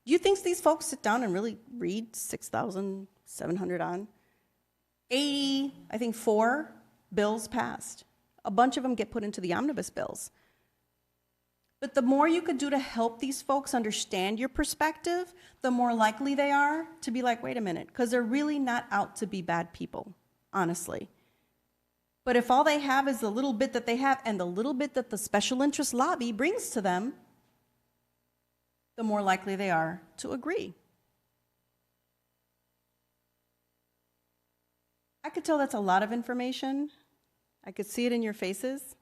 Do you think these folks sit down and really read 6,700 on? 80, I think 4 bills passed. A bunch of them get put into the omnibus bills. But the more you could do to help these folks understand your perspective, the more likely they are to be like, wait a minute, because they're really not out to be bad people, honestly. But if all they have is the little bit that they have and the little bit that the special interest lobby brings to them, the more likely they are to agree. I could tell that's a lot of information. I could see it in your faces.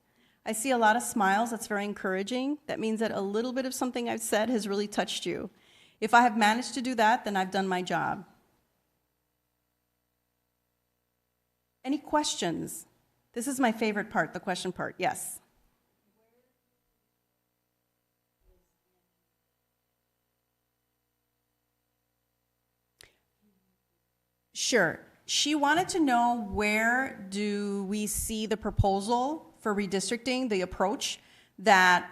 I see a lot of smiles. That's very encouraging. That means that a little bit of something I've said has really touched you. If I have managed to do that, then I've done my job. Any questions? This is my favorite part, the question part. Yes. Sure. She wanted to know, where do we see the proposal for redistricting, the approach that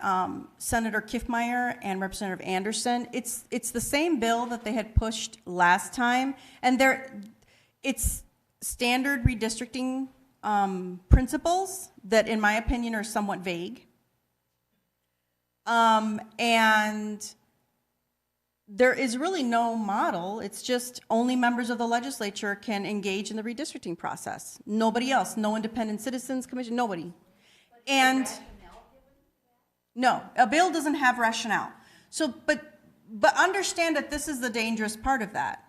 Senator Kiffmeyer and Representative Anderson, it's the same bill that they had pushed last time, and it's standard redistricting principles that, in my opinion, are somewhat vague. And there is really no model. It's just only members of the legislature can engage in the redistricting process. Nobody else, no independent citizens commission, nobody. And no, a bill doesn't have rationale. So, but understand that this is the dangerous part of that.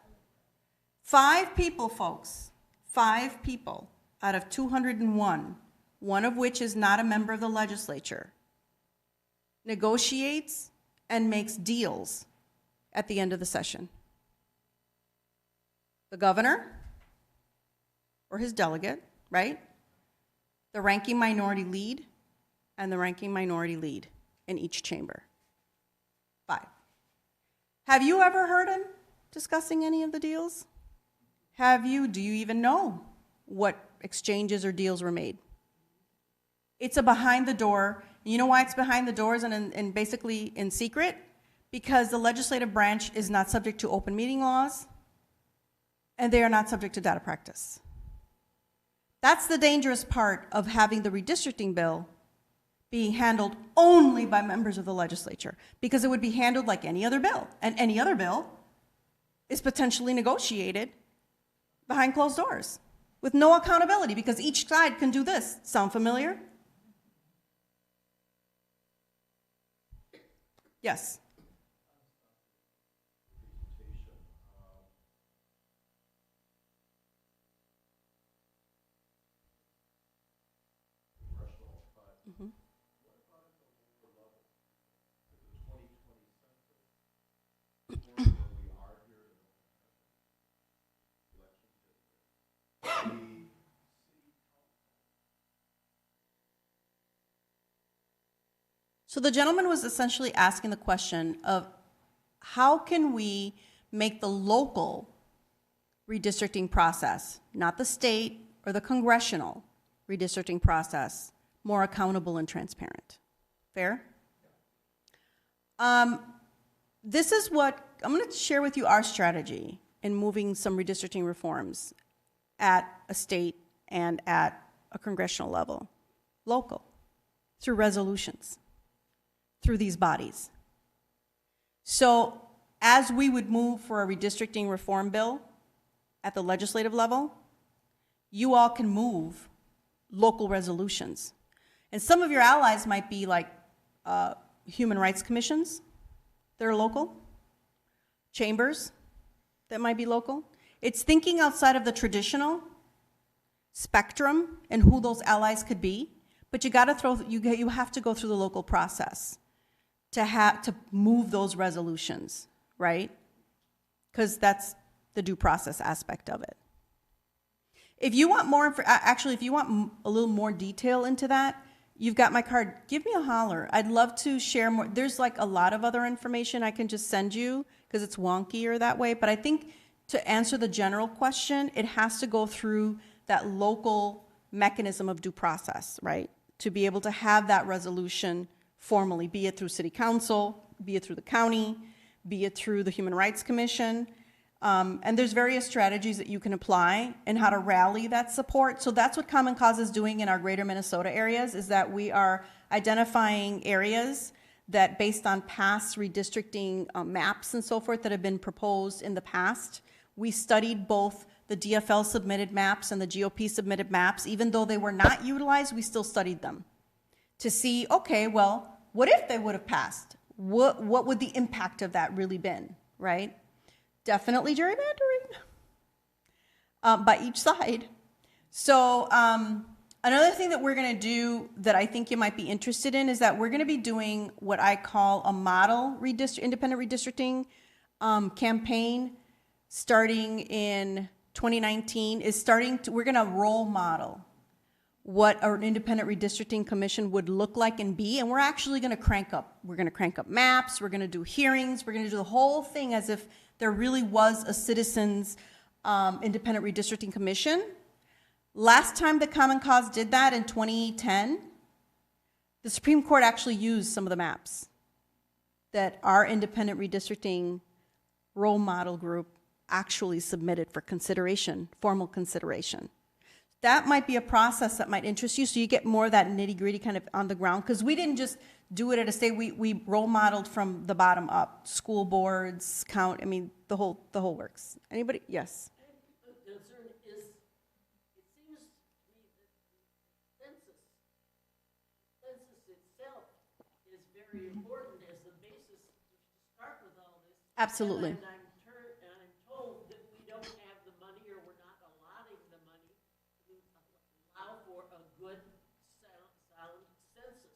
5 people, folks, 5 people out of 201, one of which is not a member of the legislature, negotiates and makes deals at the end of the session. The governor or his delegate, right? The ranking minority lead and the ranking minority lead in each chamber. 5. Have you ever heard him discussing any of the deals? Do you even know what exchanges or deals were made? It's a behind the door. You know why it's behind the doors and basically in secret? Because the legislative branch is not subject to open meeting laws, and they are not subject to data practice. That's the dangerous part of having the redistricting bill being handled only by members of the legislature, because it would be handled like any other bill, and any other bill is potentially negotiated behind closed doors with no accountability, because each side can do this. Sound familiar? Yes. So the gentleman was essentially asking the question of, how can we make the local redistricting process, not the state or the congressional redistricting process, more accountable and transparent? Fair? This is what, I'm going to share with you our strategy in moving some redistricting reforms at a state and at a congressional level, local, through resolutions, through these bodies. So as we would move for a redistricting reform bill at the legislative level, you all can move local resolutions. And some of your allies might be like human rights commissions that are local, chambers that might be local. It's thinking outside of the traditional spectrum and who those allies could be, but you have to go through the local process to move those resolutions, right? Because that's the due process aspect of it. If you want more, actually, if you want a little more detail into that, you've got my card. Give me a holler. I'd love to share more. There's like a lot of other information I can just send you because it's wonkier that way. But I think to answer the general question, it has to go through that local mechanism of due process, right? To be able to have that resolution formally, be it through city council, be it through the county, be it through the Human Rights Commission. And there's various strategies that you can apply and how to rally that support. So that's what Common Cause is doing in our greater Minnesota areas, is that we are identifying areas that, based on past redistricting maps and so forth that have been proposed in the past, we studied both the DFL submitted maps and the GOP submitted maps. Even though they were not utilized, we still studied them to see, okay, well, what if they would have passed? What would the impact of that really been, right? Definitely gerrymandering by each side. So another thing that we're going to do that I think you might be interested in is that we're going to be doing what I call a model independent redistricting campaign starting in 2019. We're going to role model what an independent redistricting commission would look like and be, and we're actually going to crank up. We're going to crank up maps, we're going to do hearings, we're going to do the whole thing as if there really was a citizens independent redistricting commission. Last time the Common Cause did that in 2010, the Supreme Court actually used some of the maps that our independent redistricting role model group actually submitted for consideration, formal consideration. That might be a process that might interest you, so you get more of that nitty-gritty kind of on the ground, because we didn't just do it at a state. We role modeled from the bottom up, school boards, I mean, the whole works. Anybody? Yes. The concern is, it seems to me that the census itself is very important as the basis to start with all this. Absolutely. And I'm told that we don't have the money, or we're not allotting the money to allow for a good, sound census.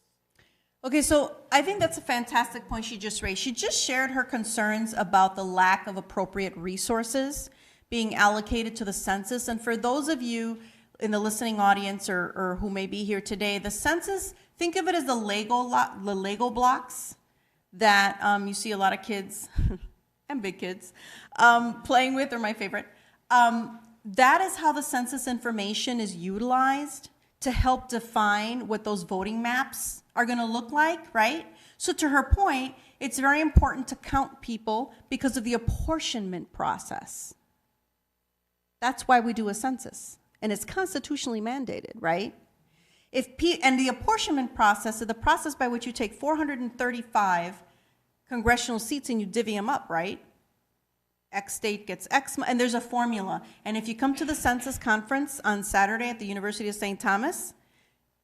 Okay, so I think that's a fantastic point she just raised. She just shared her concerns about the lack of appropriate resources being allocated to the census. And for those of you in the listening audience or who may be here today, the census, think of it as the Lego blocks that you see a lot of kids and big kids playing with, are my favorite. That is how the census information is utilized to help define what those voting maps are going to look like, right? So to her point, it's very important to count people because of the apportionment process. That's why we do a census, and it's constitutionally mandated, right? And the apportionment process is the process by which you take 435 congressional seats and you divvy them up, right? X state gets X, and there's a formula. And if you come to the census conference on Saturday at the University of St. Thomas,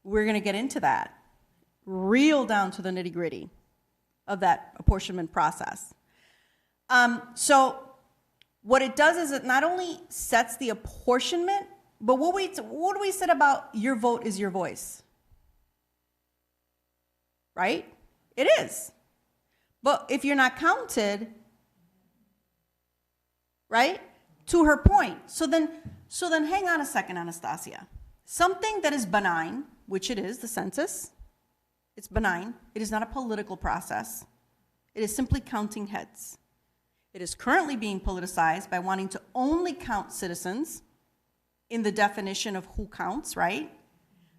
we're going to get into that, real down to the nitty-gritty of that apportionment process. So what it does is it not only sets the apportionment, but what do we said about your vote is your voice? Right? It is. But if you're not counted, right? To her point. So then hang on a second, Annastacia. Something that is benign, which it is, the census, it's benign. It is not a political process. It is simply counting heads. It is currently being politicized by wanting to only count citizens in the definition of who counts, right?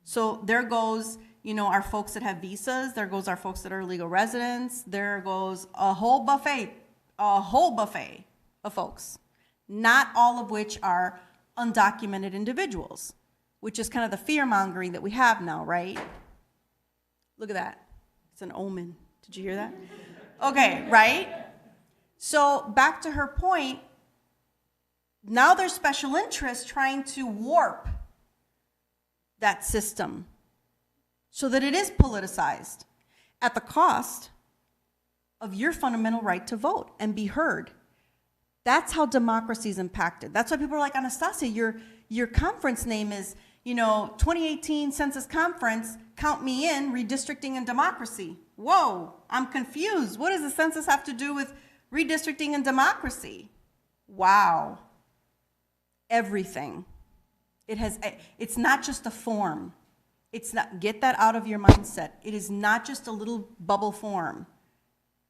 So there goes, our folks that have visas. There goes our folks that are legal residents. There goes a whole buffet of folks, not all of which are undocumented individuals, which is kind of the fear-mongering that we have now, right? Look at that. It's an omen. Did you hear that? Okay, right? So back to her point, now there's special interests trying to warp that system so that it is politicized at the cost of your fundamental right to vote and be heard. That's how democracy is impacted. That's why people are like, Annastacia, your conference name is, 2018 Census Conference, count me in, redistricting and democracy. Whoa, I'm confused. What does the census have to do with redistricting and democracy? Wow. Everything. It's not just a form. It's not, get that out of your mindset. It is not just a little bubble form,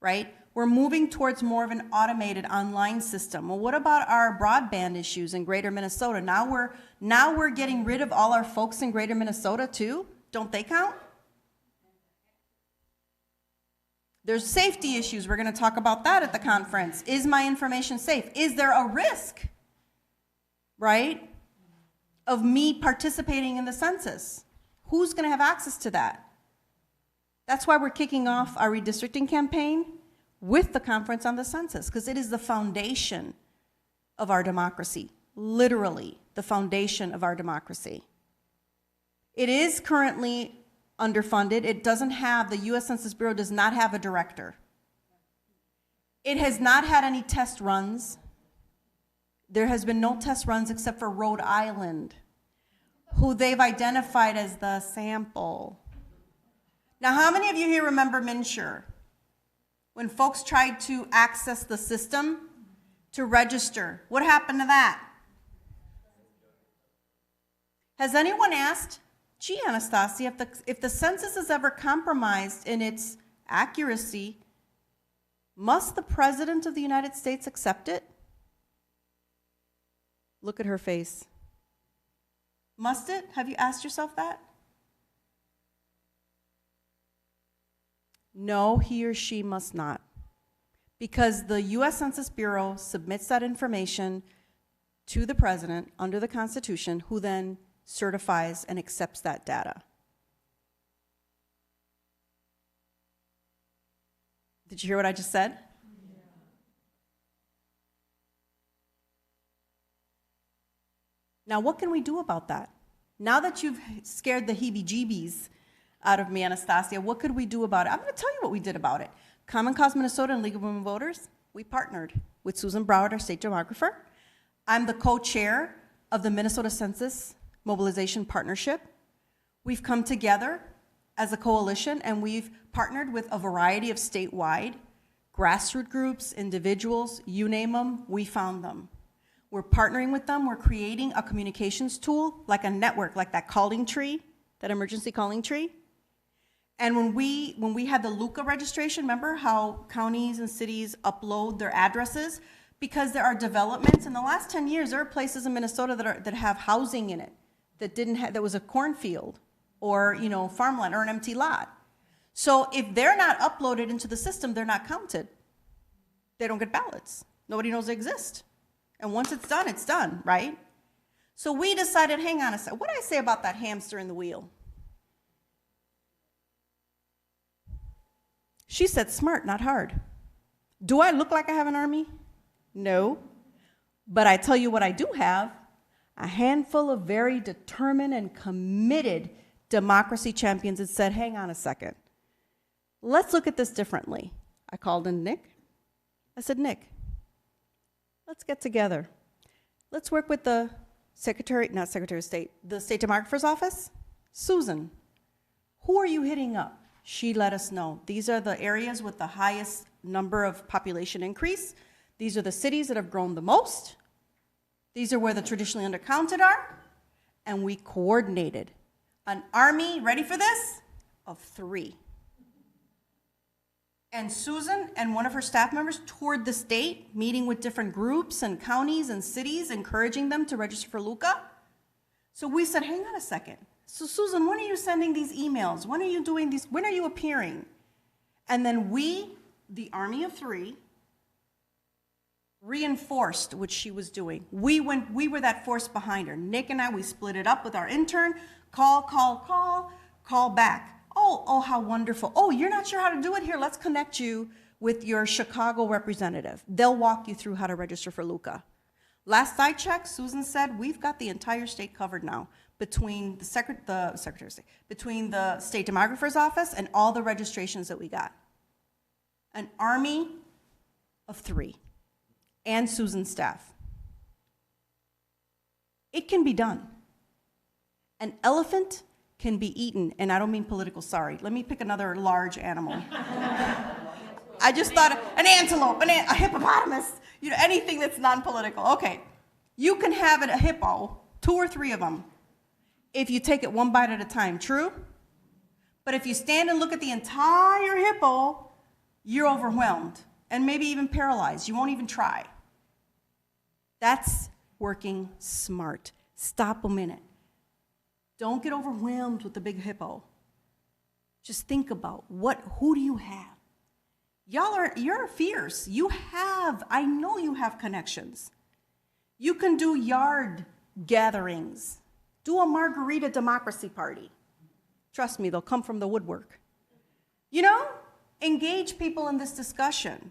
right? We're moving towards more of an automated online system. Well, what about our broadband issues in greater Minnesota? Now we're getting rid of all our folks in greater Minnesota too? Don't they count? There's safety issues. We're going to talk about that at the conference. Is my information safe? Is there a risk, right, of me participating in the census? Who's going to have access to that? That's why we're kicking off our redistricting campaign with the conference on the census, because it is the foundation of our democracy, literally the foundation of our democracy. It is currently underfunded. It doesn't have, the U.S. Census Bureau does not have a director. It has not had any test runs. There has been no test runs except for Rhode Island, who they've identified as the sample. Now, how many of you here remember MNsure? When folks tried to access the system to register, what happened to that? Has anyone asked, gee, Annastacia, if the census is ever compromised in its accuracy, must the President of the United States accept it? Look at her face. Must it? Have you asked yourself that? No, he or she must not. Because the U.S. Census Bureau submits that information to the President under the Constitution, who then certifies and accepts that data. Did you hear what I just said? Yeah. Now, what can we do about that? Now that you've scared the heebie-jeebies out of me, Annastacia, what could we do about it? I'm going to tell you what we did about it. Common Cause Minnesota and League of Women Voters, we partnered with Susan Broward, our state demographer. I'm the co-chair of the Minnesota Census Mobilization Partnership. We've come together as a coalition and we've partnered with a variety of statewide grassroots groups, individuals, you name them, we found them. We're partnering with them. We're creating a communications tool, like a network, like that calling tree, that emergency calling tree. And when we had the LUCA registration, remember how counties and cities upload their addresses? Because there are developments, in the last 10 years, there are places in Minnesota that have housing in it, that was a cornfield or, farmland or an empty lot. So if they're not uploaded into the system, they're not counted. They don't get ballots. Nobody knows they exist. And once it's done, right? So we decided, hang on a second, what did I say about that hamster in the wheel? She said smart, not hard. Do I look like I have an army? No. But I tell you what I do have, a handful of very determined and committed democracy champions that said, hang on a second. Let's look at this differently. I called in Nick. I said, Nick, let's get together. Let's work with the Secretary of State, the State Demographer's Office. Susan, who are you hitting up? She let us know. These are the areas with the highest number of population increase. These are the cities that have grown the most. These are where the traditionally undercounted are. And we coordinated an army, ready for this, of 3. And Susan and one of her staff members toured the state, meeting with different groups and counties and cities, encouraging them to register for LUCA. So we said, hang on a second. So Susan, when are you sending these emails? When are you doing these? When are you appearing? And then we, the army of 3, reinforced what she was doing. We were that force behind her. Nick and I, we split it up with our intern. Call back. Oh, how wonderful. Oh, you're not sure how to do it? Here, let's connect you with your Chicago representative. They'll walk you through how to register for LUCA. Last I checked, Susan said, we've got the entire state covered now between the Secretary of State, between the State Demographer's Office and all the registrations that we got. An army of 3 and Susan's staff. It can be done. An elephant can be eaten, and I don't mean political, sorry. Let me pick another large animal. I just thought an antelope, a hippopotamus, anything that's non-political. Okay, you can have a hippo, 2 or 3 of them. if you take it one bite at a time. True? But if you stand and look at the entire hippo, you're overwhelmed and maybe even paralyzed. You won't even try. That's working smart. Stop a minute. Don't get overwhelmed with the big hippo. Just think about who do you have? You're fierce. I know you have connections. You can do yard gatherings. Do a margarita democracy party. Trust me, they'll come from the woodwork. Engage people in this discussion.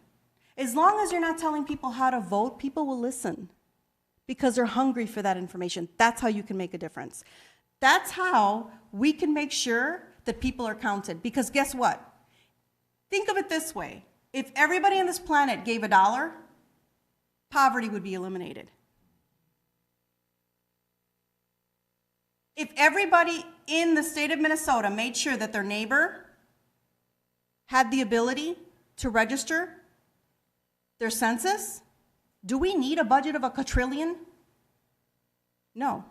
As long as you're not telling people how to vote, people will listen because they're hungry for that information. That's how you can make a difference. That's how we can make sure that people are counted. Because guess what? Think of it this way. If everybody on this planet gave $1, poverty would be eliminated. If everybody in the state of Minnesota made sure that their neighbor had the ability to register their census, do we need a budget of $1 quadrillion? No.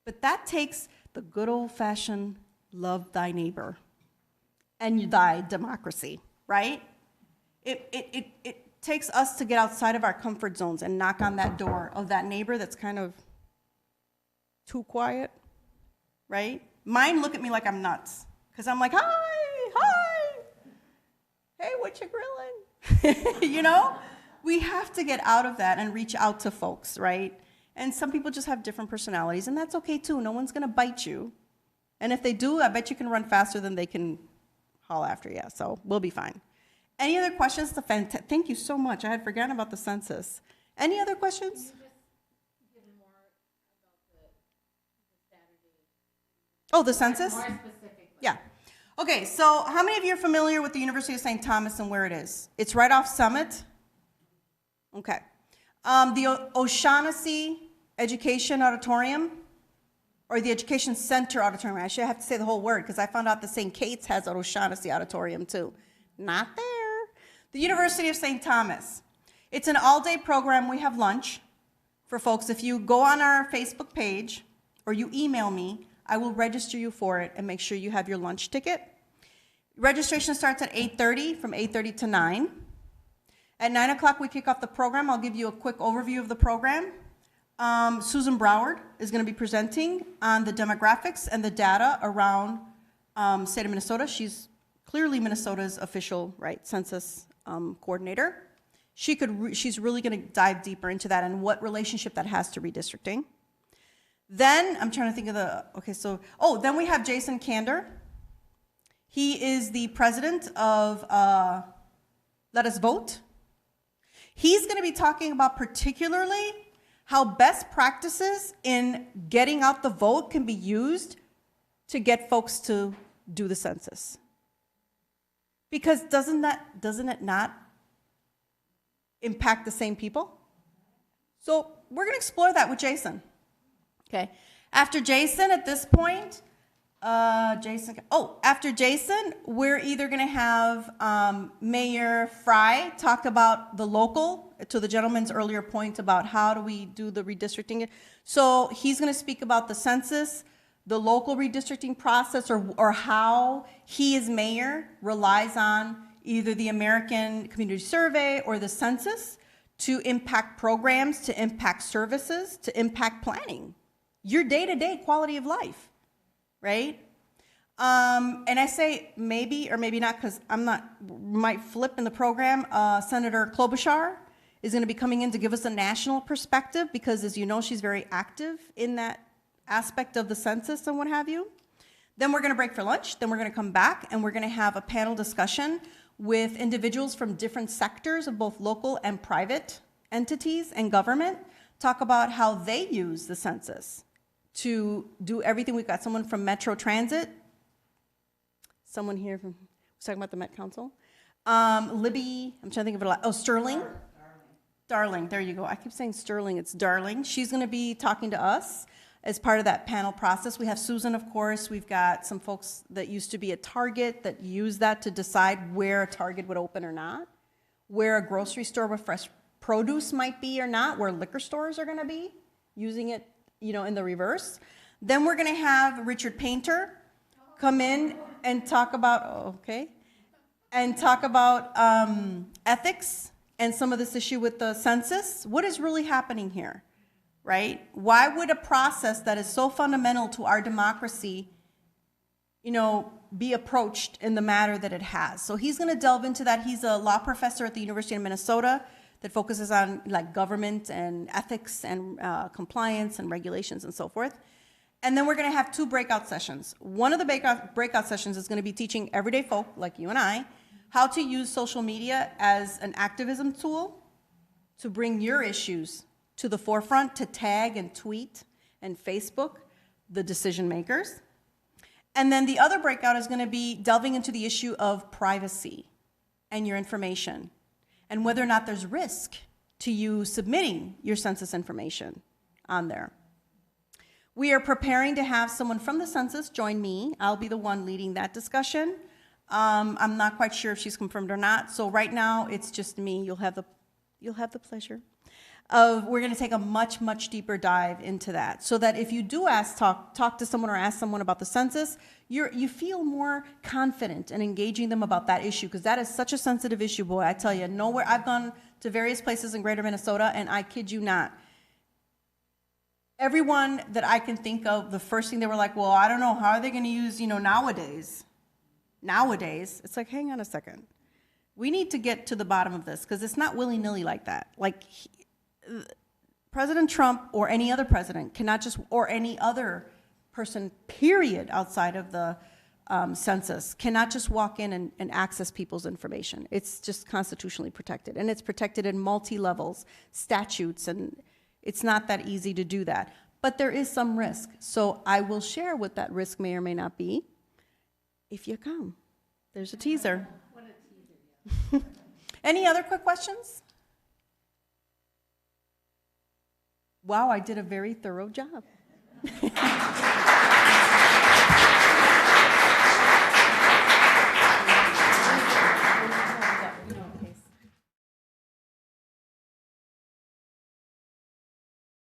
But that takes the good old-fashioned love thy neighbor and thy democracy, right? It takes us to get outside of our comfort zones and knock on that door of that neighbor that's kind of too quiet, right? Mine look at me like I'm nuts because I'm like, hi, hey, what you grilling? We have to get out of that and reach out to folks, right? And some people just have different personalities, and that's okay too. No one's gonna bite you. And if they do, I bet you can run faster than they can haul after you, so we'll be fine. Any other questions? Thank you so much. I had forgotten about the census. Any other questions? Oh, the census? More specifically. Yeah. Okay, so how many of you are familiar with the University of St. Thomas and where it is? It's right off Summit. Okay. The O'Shaughnessy Education Auditorium, or the Education Center Auditorium. I should have to say the whole word because I found out that St. Kate's has an O'Shaughnessy Auditorium too. Not there. The University of St. Thomas. It's an all-day program. We have lunch for folks. If you go on our Facebook page or you email me, I will register you for it and make sure you have your lunch ticket. Registration starts at 8:30, from 8:30 to 9. At 9 o'clock, we kick off the program. I'll give you a quick overview of the program. Susan Broward is going to be presenting on the demographics and the data around state of Minnesota. She's clearly Minnesota's official census coordinator. She's really going to dive deeper into that and what relationship that has to redistricting. Then, I'm trying to think of then we have Jason Kander. He is the president of Let Us Vote. He's going to be talking about particularly how best practices in getting out the vote can be used to get folks to do the census. Because doesn't it not impact the same people? So we're going to explore that with Jason. Okay. After Jason, at this point, after Jason, we're either going to have Mayor Fry talk about the local, to the gentleman's earlier point about how do we do the redistricting. So he's going to speak about the census, the local redistricting process, or how he as mayor relies on either the American Community Survey or the census to impact programs, to impact services, to impact planning, your day-to-day quality of life. Right? And I say maybe or maybe not because might flip in the program. Senator Klobuchar is going to be coming in to give us a national perspective because, as you know, she's very active in that aspect of the census and what have you. Then we're going to break for lunch. Then we're going to come back and we're going to have a panel discussion with individuals from different sectors of both local and private entities and government, talk about how they use the census to do everything. We've got someone from Metro Transit, someone here from, was talking about the Met Council. Libby, I'm trying to think of it a lot. Oh, Sterling. Darling, there you go. I keep saying Sterling, it's Darling. She's going to be talking to us as part of that panel process. We have Susan, of course. We've got some folks that used to be at Target that use that to decide where a Target would open or not, where a grocery store with fresh produce might be or not, where liquor stores are going to be, using it in the reverse. Then we're going to have Richard Painter come in and talk about, ethics and some of this issue with the census. What is really happening here, right? Why would a process that is so fundamental to our democracy, be approached in the manner that it has? So he's going to delve into that. He's a law professor at the University of Minnesota that focuses on like government and ethics and compliance and regulations and so forth. And then we're going to have 2 breakout sessions. One of the breakout sessions is going to be teaching everyday folk like you and I how to use social media as an activism tool to bring your issues to the forefront, to tag and tweet and Facebook the decision makers. And then the other breakout is going to be delving into the issue of privacy and your information and whether or not there's risk to you submitting your census information on there. We are preparing to have someone from the census join me. I'll be the one leading that discussion. I'm not quite sure if she's confirmed or not. So right now it's just me. You'll have the pleasure of, we're going to take a much, much deeper dive into that, so that if you do talk to someone or ask someone about the census, you feel more confident in engaging them about that issue, because that is such a sensitive issue, boy. I tell you, nowhere. I've gone to various places in Greater Minnesota, and I kid you not, everyone that I can think of, the first thing they were like, well, I don't know, how are they going to use, nowadays, it's like, hang on a second. We need to get to the bottom of this, because it's not willy-nilly like that. Like, President Trump or any other president cannot just, or any other person, period, outside of the census, cannot just walk in and access people's information. It's just constitutionally protected, and it's protected in multi-levels, statutes, and it's not that easy to do that. But there is some risk. So I will share what that risk may or may not be if you come. There's a teaser. What a teaser. Any other quick questions? Wow, I did a very thorough job.